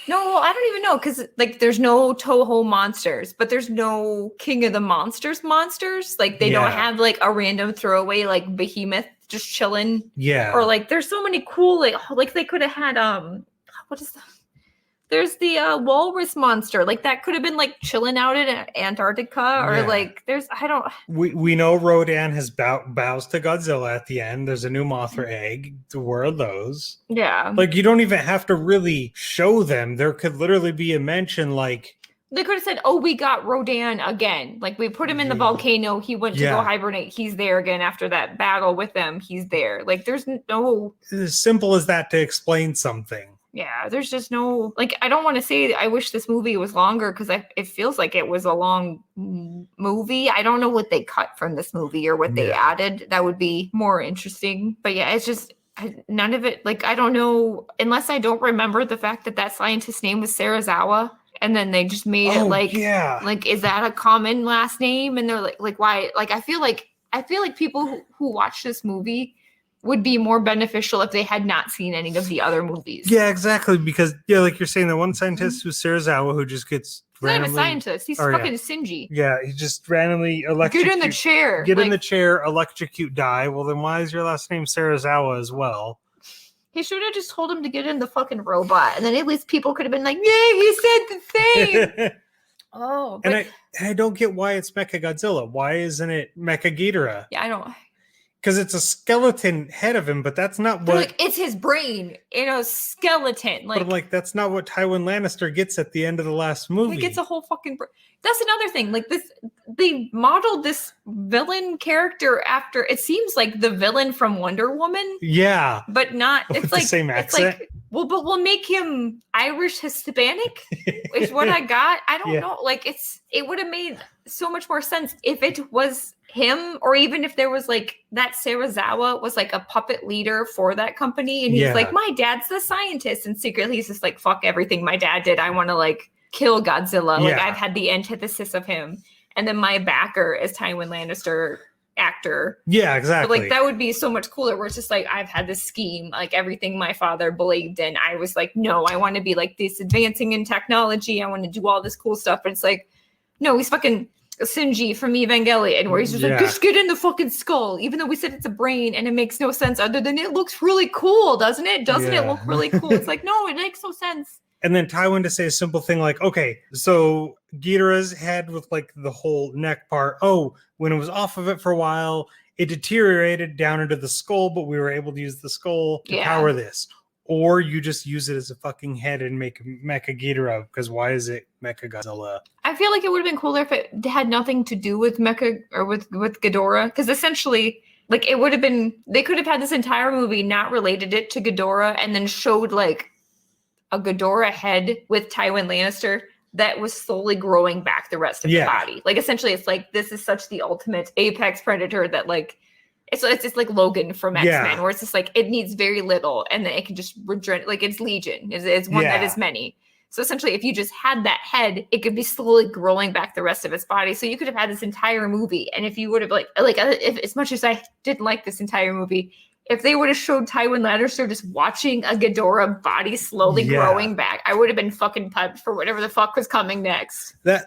Speaker 1: no, I don't even know because like there's no Toho monsters, but there's no King of the Monsters monsters. Like they don't
Speaker 2: Yeah.
Speaker 1: have like a random throwaway like behemoth just chilling,
Speaker 2: Yeah.
Speaker 1: or like there's so many cool like they could have had what is that? There's the walrus monster. Like that could have been like chilling out in Antarctica, or
Speaker 2: Yeah.
Speaker 1: like there's I don't.
Speaker 2: We know Rodan has bows to Godzilla at the end. There's a new Mothra egg. Where are those?
Speaker 1: Yeah.
Speaker 2: Like, you don't even have to really show them. There could literally be a mention like,
Speaker 1: They could have said, "Oh, we got Rodan again. Like we put him in the
Speaker 2: Yeah.
Speaker 1: volcano. He went to go
Speaker 2: Yeah.
Speaker 1: hibernate. He's there again after that battle with them. He's there. Like there's no,
Speaker 2: as simple as that to explain something.
Speaker 1: yeah. There's just no. Like I don't want to say I wish this movie was longer because it feels like it was a long movie. I don't know what they cut from this movie or what they
Speaker 2: Yeah.
Speaker 1: added. That would be more interesting. But yeah, it's just. None of it. Like I don't know unless I don't remember the fact that scientist's name was Sarazawa. And then they just made it like,
Speaker 2: yeah.
Speaker 1: like, is that a common last name? And they're like why? Like, I feel like I feel like people who watch this movie would be more beneficial if they had not seen any of the other movies.
Speaker 2: Yeah, exactly. Because like you're saying, the one scientist who's Serizawa, who just gets
Speaker 1: He's not even a
Speaker 2: randomly,
Speaker 1: scientist. He's fucking Shinji.
Speaker 2: Yeah, he just randomly electrocute.
Speaker 1: Get in the chair.
Speaker 2: Get in the chair, electrocute, die. Well, then why is your last name Serizawa as well?
Speaker 1: He should have just told him to get in the fucking robot, and then at least people could have been like, "Yeah, he said the same." Oh, but
Speaker 2: and I don't get why it's Mechagodzilla. Why isn't it Mechaghidorah?
Speaker 1: yeah, I don't.
Speaker 2: Because it's a skeleton head of him, but that's not what.
Speaker 1: But like, it's his brain in a skeleton. Like,
Speaker 2: but I'm like, that's not what Tywin Lannister gets at the end of the last movie.
Speaker 1: he gets a whole fucking. That's another thing. Like this, they modeled this villain character after. It seems like the villain from Wonder Woman.
Speaker 2: Yeah,
Speaker 1: but not.
Speaker 2: With
Speaker 1: It's
Speaker 2: the
Speaker 1: like
Speaker 2: same accent.
Speaker 1: It's like, well, but we'll make him Irish Hispanic. Is what I got. I don't know. Like it would have made so much more sense if it was him, or even if there was like that Serizawa was like a puppet leader for that company, and he's like, my dad's the scientist, and secretly he's just like, fuck everything my dad did. I want to like kill Godzilla. Like I've had the antithesis of him, and then my backer is Tywin Lannister actor.
Speaker 2: Yeah, exactly.
Speaker 1: But like that would be so much cooler where it's just like, I've had this scheme, like everything my father believed in. I was like, no, I want to be like this, advancing in technology. I want to do all this cool stuff. But it's like, no, he's fucking Shinji from Evangelion, where he's just like, just get in the fucking skull, even though we said it's a brain and it makes no sense other than it looks really cool, doesn't it? Doesn't it look really cool? It's like, no, it makes no sense.
Speaker 2: And then Tywin to say a simple thing like, okay, so Ghidorah's head with like the whole neck part. Oh, when it was off of it for a while, it deteriorated down into the skull, but we were able to use the skull to power this. Or you just use it as a fucking head and make Mecha Ghidorah, because why is it Mecha Godzilla?
Speaker 1: I feel like it would have been cooler if it had nothing to do with Mecha or with Ghidorah, because essentially, like, it would have been, they could have had this entire movie, not related it to Ghidorah, and then showed like a Ghidorah head with Tywin Lannister that was slowly growing back the rest of the body. Like, essentially, it's like, this is such the ultimate apex predator that like, it's just like Logan from X-Men, where it's just like, it needs very little and then it can just regenerate. Like, it's Legion. It's one that is many. So essentially, if you just had that head, it could be slowly growing back the rest of its body. So you could have had this entire movie. And if you would have if as much as I didn't like this entire movie, if they would have showed Tywin Lannister just watching a Ghidorah body slowly growing back, I would have been fucking pumped for whatever the fuck was coming next.
Speaker 2: That's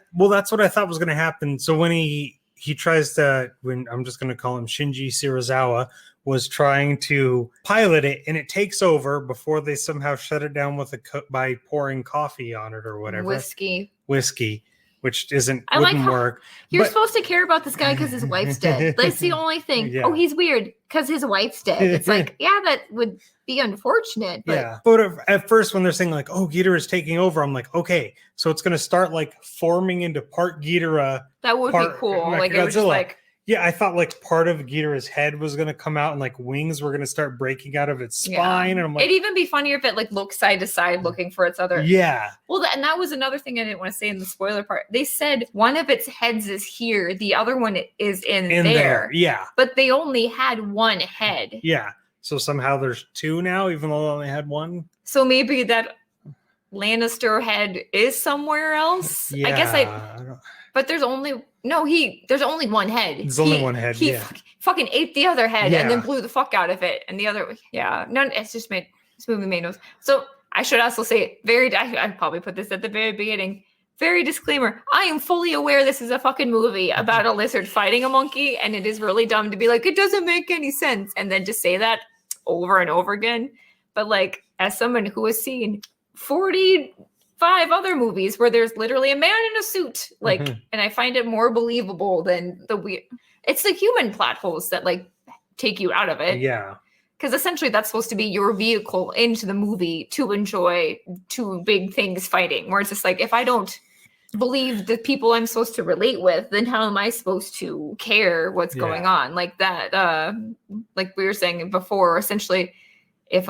Speaker 2: what I thought was going to happen. So when he tries to, when I'm just going to call him Shinji Serizawa, was trying to pilot it, and it takes over before they somehow shut it down with by pouring coffee on it or whatever.
Speaker 1: Whiskey,
Speaker 2: which wouldn't work.
Speaker 1: You're supposed to care about this guy because his wife's dead. That's the only thing. Yeah. Oh, he's weird because his wife's dead. It's like, that would be unfortunate. But
Speaker 2: But at first when they're saying like, oh, Ghidorah is taking over, I'm like, okay, so it's going to start like forming into part Ghidorah. That would be cool. Like, it was just like, I thought like part of Ghidorah's head was going to come out and like wings were going to start breaking out of its spine. And I'm like,
Speaker 1: it'd even be funnier if it like looked side to side looking for its other.
Speaker 2: Yeah.
Speaker 1: Well, and that was another thing I didn't want to say in the spoiler part. They said one of its heads is here. The other one is in there.
Speaker 2: Yeah.
Speaker 1: But they only had one head.
Speaker 2: Yeah. So somehow there's two now, even though they only had one.
Speaker 1: So maybe that Lannister head is somewhere else.
Speaker 2: Yeah.
Speaker 1: I guess but there's only one head.
Speaker 2: There's only one head.
Speaker 1: He fucking ate the other head and then blew the fuck out of it. And the other, this movie made no sense. So I should also say, I'd probably put this at the very beginning. Very disclaimer. I am fully aware this is a fucking movie about a lizard fighting a monkey, and it is really dumb to be like, it doesn't make any sense, and then just say that over and over again. But like, as someone who has seen 45 other movies where there's literally a man in a suit, like, and I find it more believable than it's the human plot holes that like take you out of it.
Speaker 2: Yeah.
Speaker 1: Because essentially that's supposed to be your vehicle into the movie to enjoy two big things fighting, where it's just like, if I don't believe the people I'm supposed to relate with, then how am I supposed to care what's going on? Like that, like we were saying before, essentially, if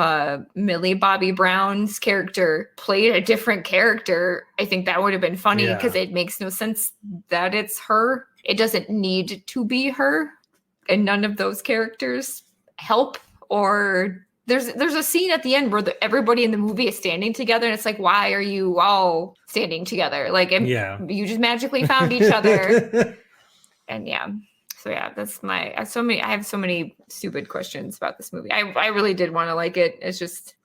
Speaker 1: Millie Bobby Brown's character played a different character, I think that would have been funny, because it makes no sense that it's her. It doesn't need to be her, and none of those characters help. Or there's a scene at the end where everybody in the movie is standing together, and it's like, why are you all standing together? Like, you just magically found each other. And So yeah, that's my. I have so many stupid questions about this movie. I really did want to like it. It's just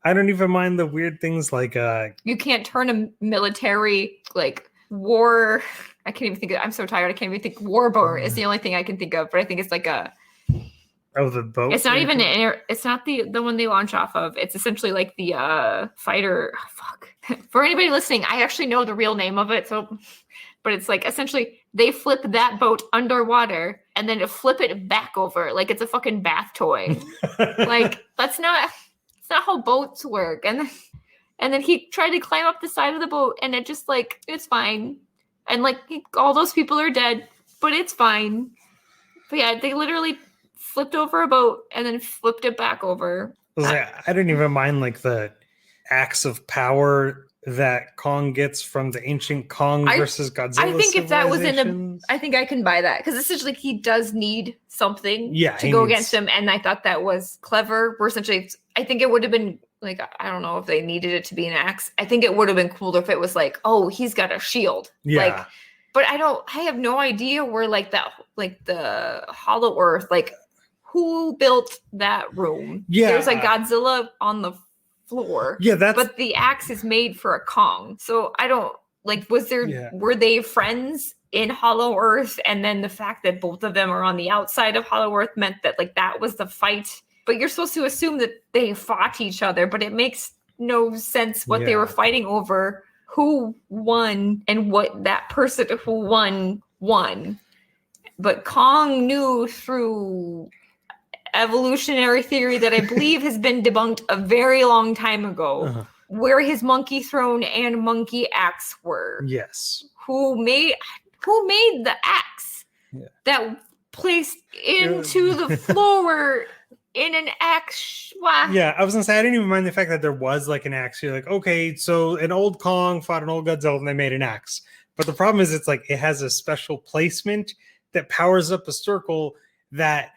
Speaker 2: I don't even mind the weird things like
Speaker 1: you can't turn a military like war. I can't even think of. I'm so tired. I can't even think. Warboat is the only thing I can think of. But I think it's like a.
Speaker 2: Oh, the boat.
Speaker 1: It's not even it's not the one they launch off of. It's essentially like the fighter. Oh, fuck. For anybody listening, I actually know the real name of it. So, but it's like essentially they flip that boat underwater and then flip it back over like it's a fucking bath toy. Like that's not how boats work. And then he tried to climb up the side of the boat and it just like it's fine. And like all those people are dead, but it's fine. But yeah, they literally flipped over a boat and then flipped it back over.
Speaker 2: I didn't even mind like the acts of power that Kong gets from the ancient Kong versus Godzilla.
Speaker 1: I think if that was I think I can buy that because essentially he does need something to go against him, and I thought that was clever. Where essentially, I think it would have been like I don't know if they needed it to be an axe. I think it would have been cooler if it was like, oh, he's got a shield, like. But I have no idea where like the Hollow Earth, like who built that room? Yeah, there's like Godzilla on the floor. Yeah, but the axe is made for a Kong. So I don't like were they friends in Hollow Earth? And then the fact that both of them are on the outside of Hollow Earth meant that like that was the fight. But you're supposed to assume that they fought each other, but it makes no sense what they were fighting over, who won, and what that person who won. But Kong knew through evolutionary theory that I believe has been debunked a very long time ago, where his monkey throne and monkey axe were. Yes. Who made the axe that placed into the floor in an axe?
Speaker 2: Yeah, I was gonna say I didn't even mind the fact that there was like an axe. You're like, okay, so an old Kong fought an old Godzilla and they made an axe. But the problem is it's like it has a special placement that powers up a circle that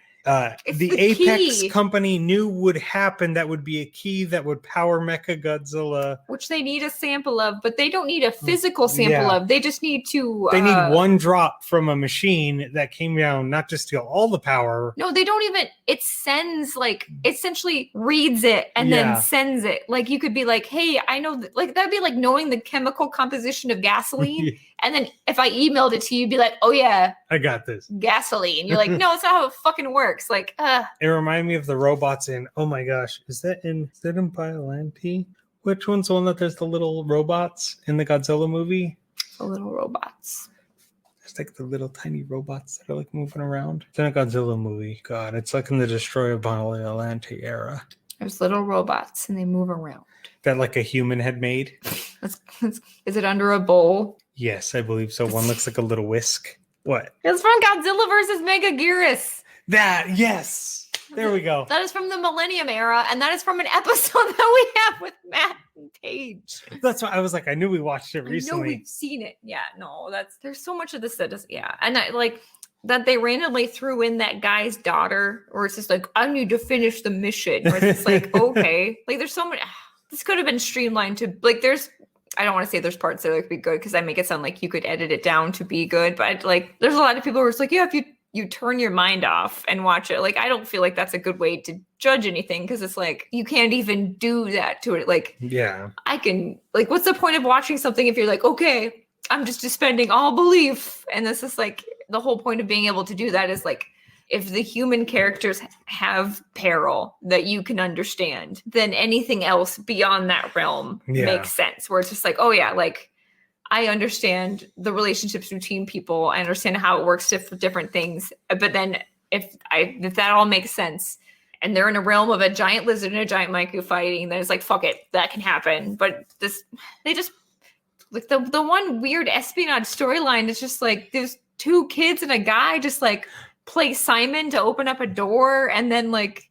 Speaker 2: the Apex company knew would happen. That would be a key that would power Mecha Godzilla,
Speaker 1: which they need a sample of, but they don't need a physical sample of. They just need to.
Speaker 2: They need one drop from a machine that came down, not just steal all the power.
Speaker 1: No, they don't even. It sends like essentially reads it and then sends it. Like you could be like, hey, I know, like that'd be like knowing the chemical composition of gasoline. And then if I emailed it to you, you'd be like, oh yeah,
Speaker 2: I got this
Speaker 1: gasoline. You're like, no, it's not how it fucking works. Like,
Speaker 2: It reminded me of the robots in, oh my gosh, is that in Biollante? Which one's the one that there's the little robots in the Godzilla movie?
Speaker 1: The little robots.
Speaker 2: It's like the little tiny robots that are like moving around. It's in a Godzilla movie. God, it's like in the Destroy of Biollante era.
Speaker 1: There's little robots and they move around.
Speaker 2: That like a human had made.
Speaker 1: Is it under a bowl?
Speaker 2: Yes, I believe so. One looks like a little whisk. What?
Speaker 1: It's from Godzilla versus Megaguirus.
Speaker 2: Yes. There we go.
Speaker 1: That is from the Millennium era, and that is from an episode that we have with Matt and Paige.
Speaker 2: That's why I was like, I knew we watched it recently.
Speaker 1: I know we've seen it. Yeah, no, there's so much of this that is, and I like that they randomly threw in that guy's daughter, or it's just like, I need to finish the mission. Or it's like, okay, like there's so many. This could have been streamlined to like I don't want to say there's parts that would be good because I make it sound like you could edit it down to be good, but like there's a lot of people who are just like, yeah, if you turn your mind off and watch it, like I don't feel like that's a good way to judge anything because it's like you can't even do that to it. Like, yeah, I can like, what's the point of watching something if you're like, okay, I'm just suspending all belief, and this is like the whole point of being able to do that is like, if the human characters have peril that you can understand, then anything else beyond that realm makes sense. Where it's just like, oh yeah, like I understand the relationships between people. I understand how it works for different things. But then if that all makes sense and they're in a realm of a giant lizard and a giant Maiku fighting, then it's like, fuck it, that can happen. But they just like the one weird espionage storyline is just like there's two kids and a guy just like play Simon to open up a door, and then like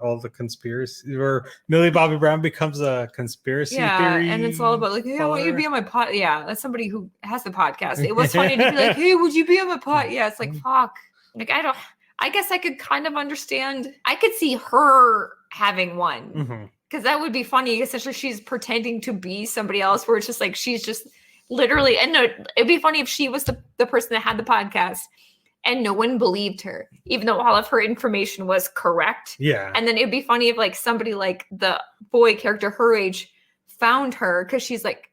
Speaker 2: all the conspiracy, where Millie Bobby Brown becomes a conspiracy theory,
Speaker 1: and it's all about like, hey, I want you to be on my pod. Yeah, that's somebody who has the podcast. It was funny to be like, hey, would you be on my pod? Yeah, it's like fuck. Like I guess I could kind of understand. I could see her having one because that would be funny. Essentially, she's pretending to be somebody else, where it's just like she's just literally. And no, it'd be funny if she was the person that had the podcast. and no one believed her, even though all of her information was correct.
Speaker 2: Yeah.
Speaker 1: And then it'd be funny if like somebody like the boy character her age found her because he's like,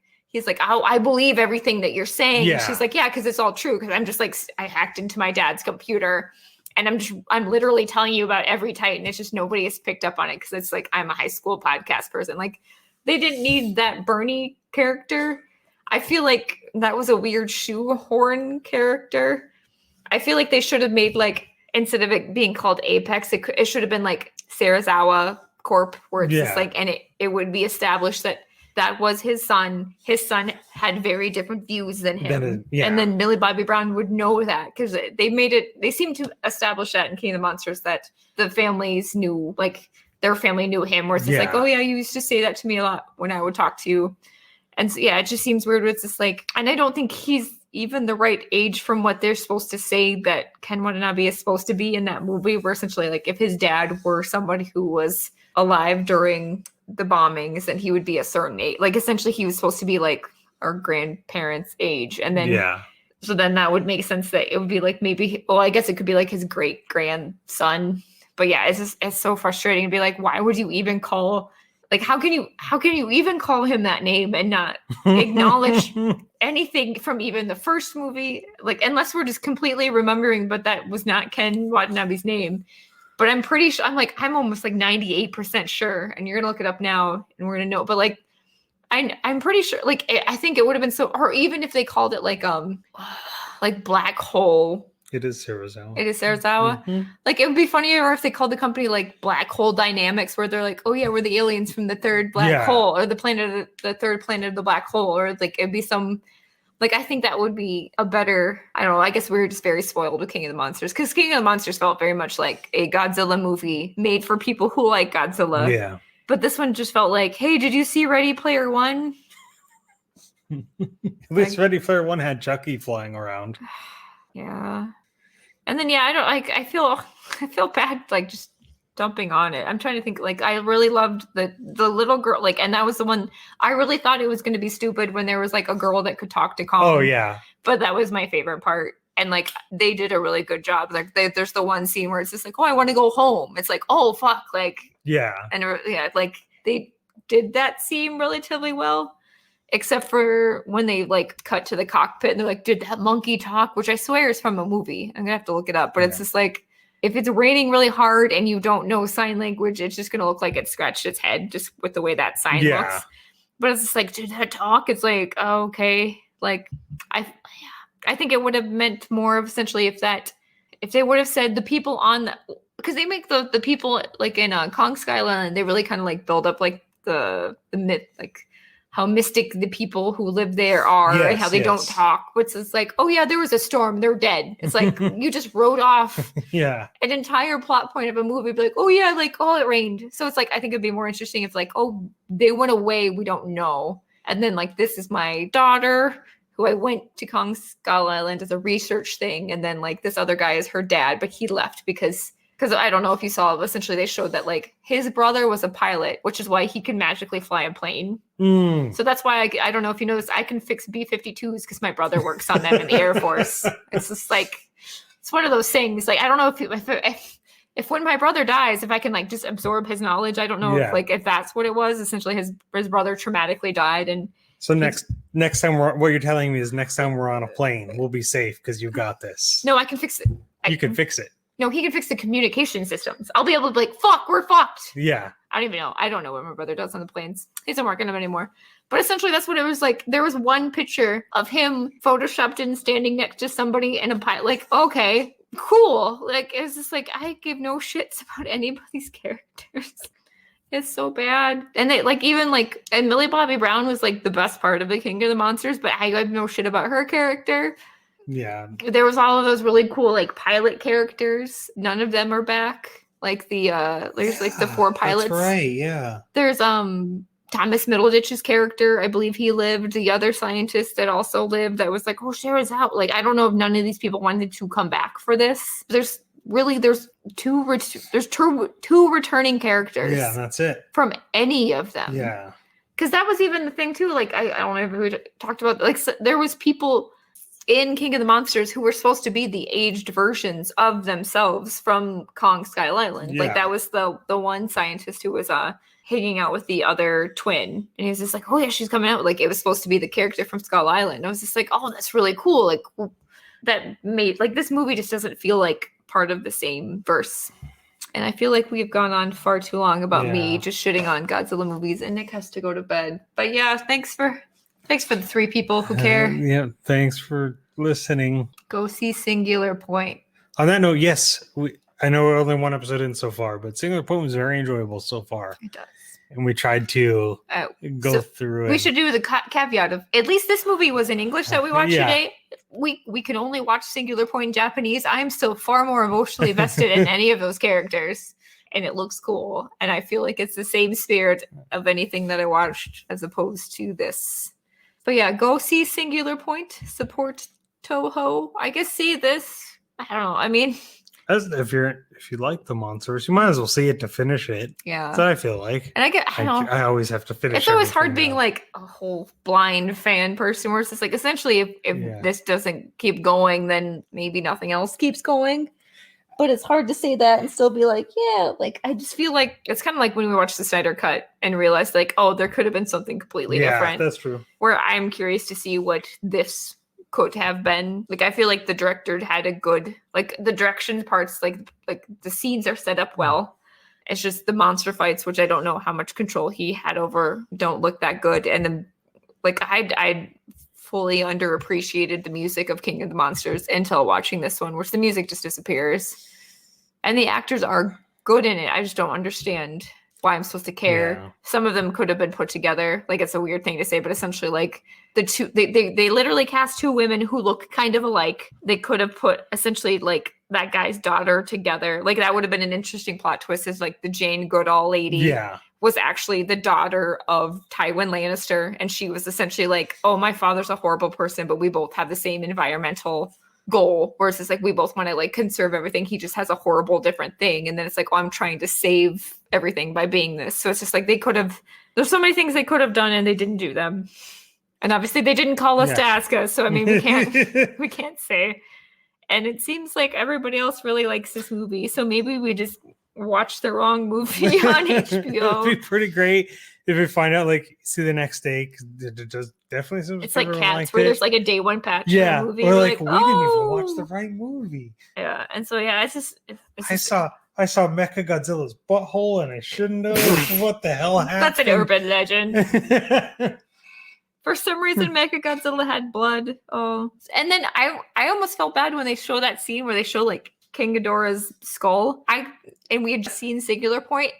Speaker 1: oh, I believe everything that you're saying.
Speaker 2: Yeah.
Speaker 1: She's like, yeah, because it's all true. Because I'm just like, I hacked into my dad's computer and I'm literally telling you about every Titan. It's just nobody has picked up on it because it's like, I'm a high school podcast person. Like they didn't need that Bernie character. I feel like that was a weird shoehorn character. I feel like they should have made like, instead of it being called Apex, it should have been like Sarazawa Corp, where it's just like, and it would be established that was his son. His son had very different views than him. And then Millie Bobby Brown would know that because they seemed to establish that in King of the Monsters that the families knew, like their family knew him, where it's just like, oh yeah, you used to say that to me a lot when I would talk to you. And so, yeah, it just seems weird. It's just like, and I don't think he's even the right age from what they're supposed to say that Ken Watanabe is supposed to be in that movie, where essentially like if his dad were somebody who was alive during the bombings, then he would be a certain age. Like essentially he was supposed to be like our grandparents' age. And then so then that would make sense that it would be like maybe, well, I guess it could be like his great grandson. But yeah, it's so frustrating to be like, why would you even call, like how can you even call him that name and not acknowledge anything from even the first movie? Like unless we're just completely remembering, but that was not Ken Watanabe's name. But I'm pretty sure, I'm almost like 98% sure, and you're gonna look it up now and we're gonna know. But like, I'm pretty sure, like, I think it would have been so, or even if they called it like Black Hole.
Speaker 2: It is Sarazawa.
Speaker 1: It is Sarazawa. Mm-hmm. Like, it would be funnier if they called the company like Black Hole Dynamics, where they're like, oh yeah, we're the aliens from the third black hole, or the third planet of the black hole, or like it'd be some. Like, I think that would be a better, I don't know, I guess we were just very spoiled with King of the Monsters, because King of the Monsters felt very much like a Godzilla movie made for people who like Godzilla.
Speaker 2: Yeah.
Speaker 1: But this one just felt like, hey, did you see Ready Player One?
Speaker 2: At least Ready Player One had Chucky flying around.
Speaker 1: Yeah. And then, I feel bad, like, just dumping on it. I'm trying to think, like, I really loved the little girl, like, and that was the one I really thought it was going to be stupid when there was like a girl that could talk to Kong.
Speaker 2: Oh yeah.
Speaker 1: But that was my favorite part. And like, they did a really good job. Like there's the one scene where it's just like, oh, I want to go home. It's like, oh fuck. Like, yeah. And like they did that scene relatively well, except for when they like cut to the cockpit and they're like, did that monkey talk? Which I swear is from a movie. I'm gonna have to look it up, but it's just like, if it's raining really hard and you don't know sign language, it's just going to look like it scratched its head just with the way that sign looks. But it's just like, did that talk? It's like, oh, okay. Like, I think it would have meant more of essentially if they would have said the people on the, because they make the people like in Kong Skull Island, they really kind of like build up like the myth, like how mystic the people who live there are and how they don't talk. Which is like, oh yeah, there was a storm, they're dead. It's like you just wrote off an entire plot point of a movie. Be like, oh yeah, like, oh, it rained. So it's like, I think it'd be more interesting if like, oh, they went away, we don't know. And then like, this is my daughter who I went to Kong Skull Island as a research thing. And then like this other guy is her dad, but he left because I don't know if you saw, essentially they showed that like his brother was a pilot, which is why he can magically fly a plane. So that's why I don't know if you noticed, I can fix B-52s because my brother works on them in the Air Force. It's just like, it's one of those things. Like, I don't know if when my brother dies, if I can like just absorb his knowledge. I don't know if that's what it was. Essentially his brother traumatically died. And
Speaker 2: so next time what you're telling me is next time we're on a plane, we'll be safe because you got this.
Speaker 1: No, I can fix it.
Speaker 2: You can fix it.
Speaker 1: No, he can fix the communication systems. I'll be able to be like, fuck, we're fucked.
Speaker 2: Yeah.
Speaker 1: I don't even know. I don't know what my brother does on the planes. He doesn't work on them anymore. But essentially that's what it was like. There was one picture of him photoshopped in standing next to somebody in a pilot. Like, okay, cool. Like, it's just like, I give no shits about anybody's characters. It's so bad. And they like, even like, and Millie Bobby Brown was like the best part of the King of the Monsters, but I have no shit about her character. Yeah. There was all of those really cool like pilot characters. None of them are back. Like there's like the 4 pilots.
Speaker 2: That's right, yeah.
Speaker 1: There's Thomas Middleditch's character. I believe he lived. The other scientist that also lived that was like, oh, Cher's out. Like, I don't know if none of these people wanted to come back for this. There's two returning characters.
Speaker 2: Yeah, that's it.
Speaker 1: From any of them.
Speaker 2: Yeah.
Speaker 1: Because that was even the thing too. Like, I don't know if we talked about, like, so there was people in King of the Monsters who were supposed to be the aged versions of themselves from Kong Skull Island. Like
Speaker 2: Yeah.
Speaker 1: that was the one scientist who was hanging out with the other twin, and he was just like, oh yeah, she's coming out. Like it was supposed to be the character from Skull Island. I was just like, oh, that's really cool. Like that made like this movie just doesn't feel like part of the same verse. And I feel like we've gone on far too long about me just shitting on Godzilla movies, and Nick has to go to bed. But yeah, thanks for the 3 people who care.
Speaker 2: Yeah, thanks for listening.
Speaker 1: Go see Singular Point.
Speaker 2: On that note, yes, I know we're only 1 episode in so far, but Singular Point was very enjoyable so far.
Speaker 1: It does.
Speaker 2: And we tried to go through it.
Speaker 1: We should do the caveat of at least this movie was in English that we watched today. We can only watch Singular Point in Japanese. I'm still far more emotionally vested in any of those characters, and it looks cool. And I feel like it's the same spirit of anything that I watched as opposed to this. But yeah, go see Singular Point. Support Toho. I guess see this. I don't know. I mean,
Speaker 2: if you like the monsters, you might as well see it to finish it.
Speaker 1: Yeah,
Speaker 2: that's what I feel like.
Speaker 1: And I
Speaker 2: always have to finish.
Speaker 1: It's always hard being like a whole blind fan person, where it's just like essentially if this doesn't keep going, then maybe nothing else keeps going. But it's hard to say that and still be like, yeah, like I just feel like it's kind of like when we watched the Snyder Cut and realized like, oh, there could have been something completely different.
Speaker 2: That's true.
Speaker 1: Where I'm curious to see what this could have been. Like I feel like the director had a good, like the direction parts, like the scenes are set up well. It's just the monster fights, which I don't know how much control he had over, don't look that good. And then like I fully underappreciated the music of King of the Monsters until watching this one, which the music just disappears. And the actors are good in it. I just don't understand why I'm supposed to care. Yeah. Some of them could have been put together. Like it's a weird thing to say, but essentially like the two, they literally cast 2 women who look kind of alike. They could have put essentially like that guy's daughter together. Like that would have been an interesting plot twist, is like the Jane Goodall lady was actually the daughter of Tywin Lannister. And she was essentially like, oh, my father's a horrible person, but we both have the same environmental goal, whereas it's like we both want to like conserve everything. He just has a horrible different thing, and then it's like, oh, I'm trying to save everything by being this. So it's just like there's so many things they could have done and they didn't do them. And obviously they didn't call us to ask us, so I mean we can't say. And it seems like everybody else really likes this movie, so maybe we just watched the wrong movie on HBO.
Speaker 2: It'd be pretty great if we find out, like, see the next day, because there's definitely some.
Speaker 1: It's like Cats, where there's like a day 1 patch.
Speaker 2: Yeah,
Speaker 1: movie.
Speaker 2: Or like we didn't even watch the right movie.
Speaker 1: Yeah, and so yeah,
Speaker 2: I saw Mecha Godzilla's butthole, and I shouldn't have. What the hell happened?
Speaker 1: That's an urban legend. For some reason, Mecha Godzilla had blood. Oh, and then I almost felt bad when they show that scene where they show like King Ghidorah's skull. And we had just seen Singular Point.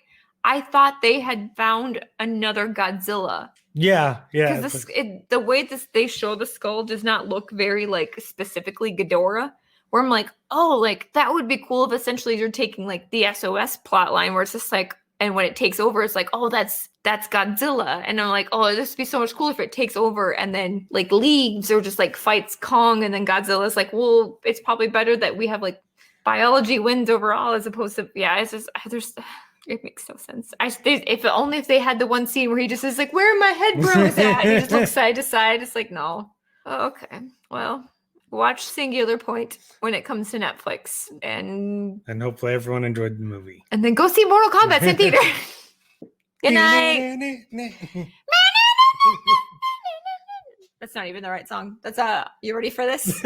Speaker 1: I thought they had found another Godzilla.
Speaker 2: Yeah.
Speaker 1: Because the way they show the skull does not look very like specifically Ghidorah. Where I'm like, oh, like that would be cool if essentially you're taking like the SOS plot line where it's just like, and when it takes over, it's like, oh, that's Godzilla. And I'm like, oh, this would be so much cooler if it takes over and then like leaves or just like fights Kong, and then Godzilla's like, well, it's probably better that we have like biology wins overall as opposed to, it's just it makes no sense. If they had the one scene where he just is like, where are my head bros at? He just looks side to side. It's like, no. Oh, okay. Well, watch Singular Point when it comes to Netflix, and
Speaker 2: hopefully everyone enjoyed the movie.
Speaker 1: And then go see Mortal Kombat in theater. Good night. That's not even the right song. That's you ready for this?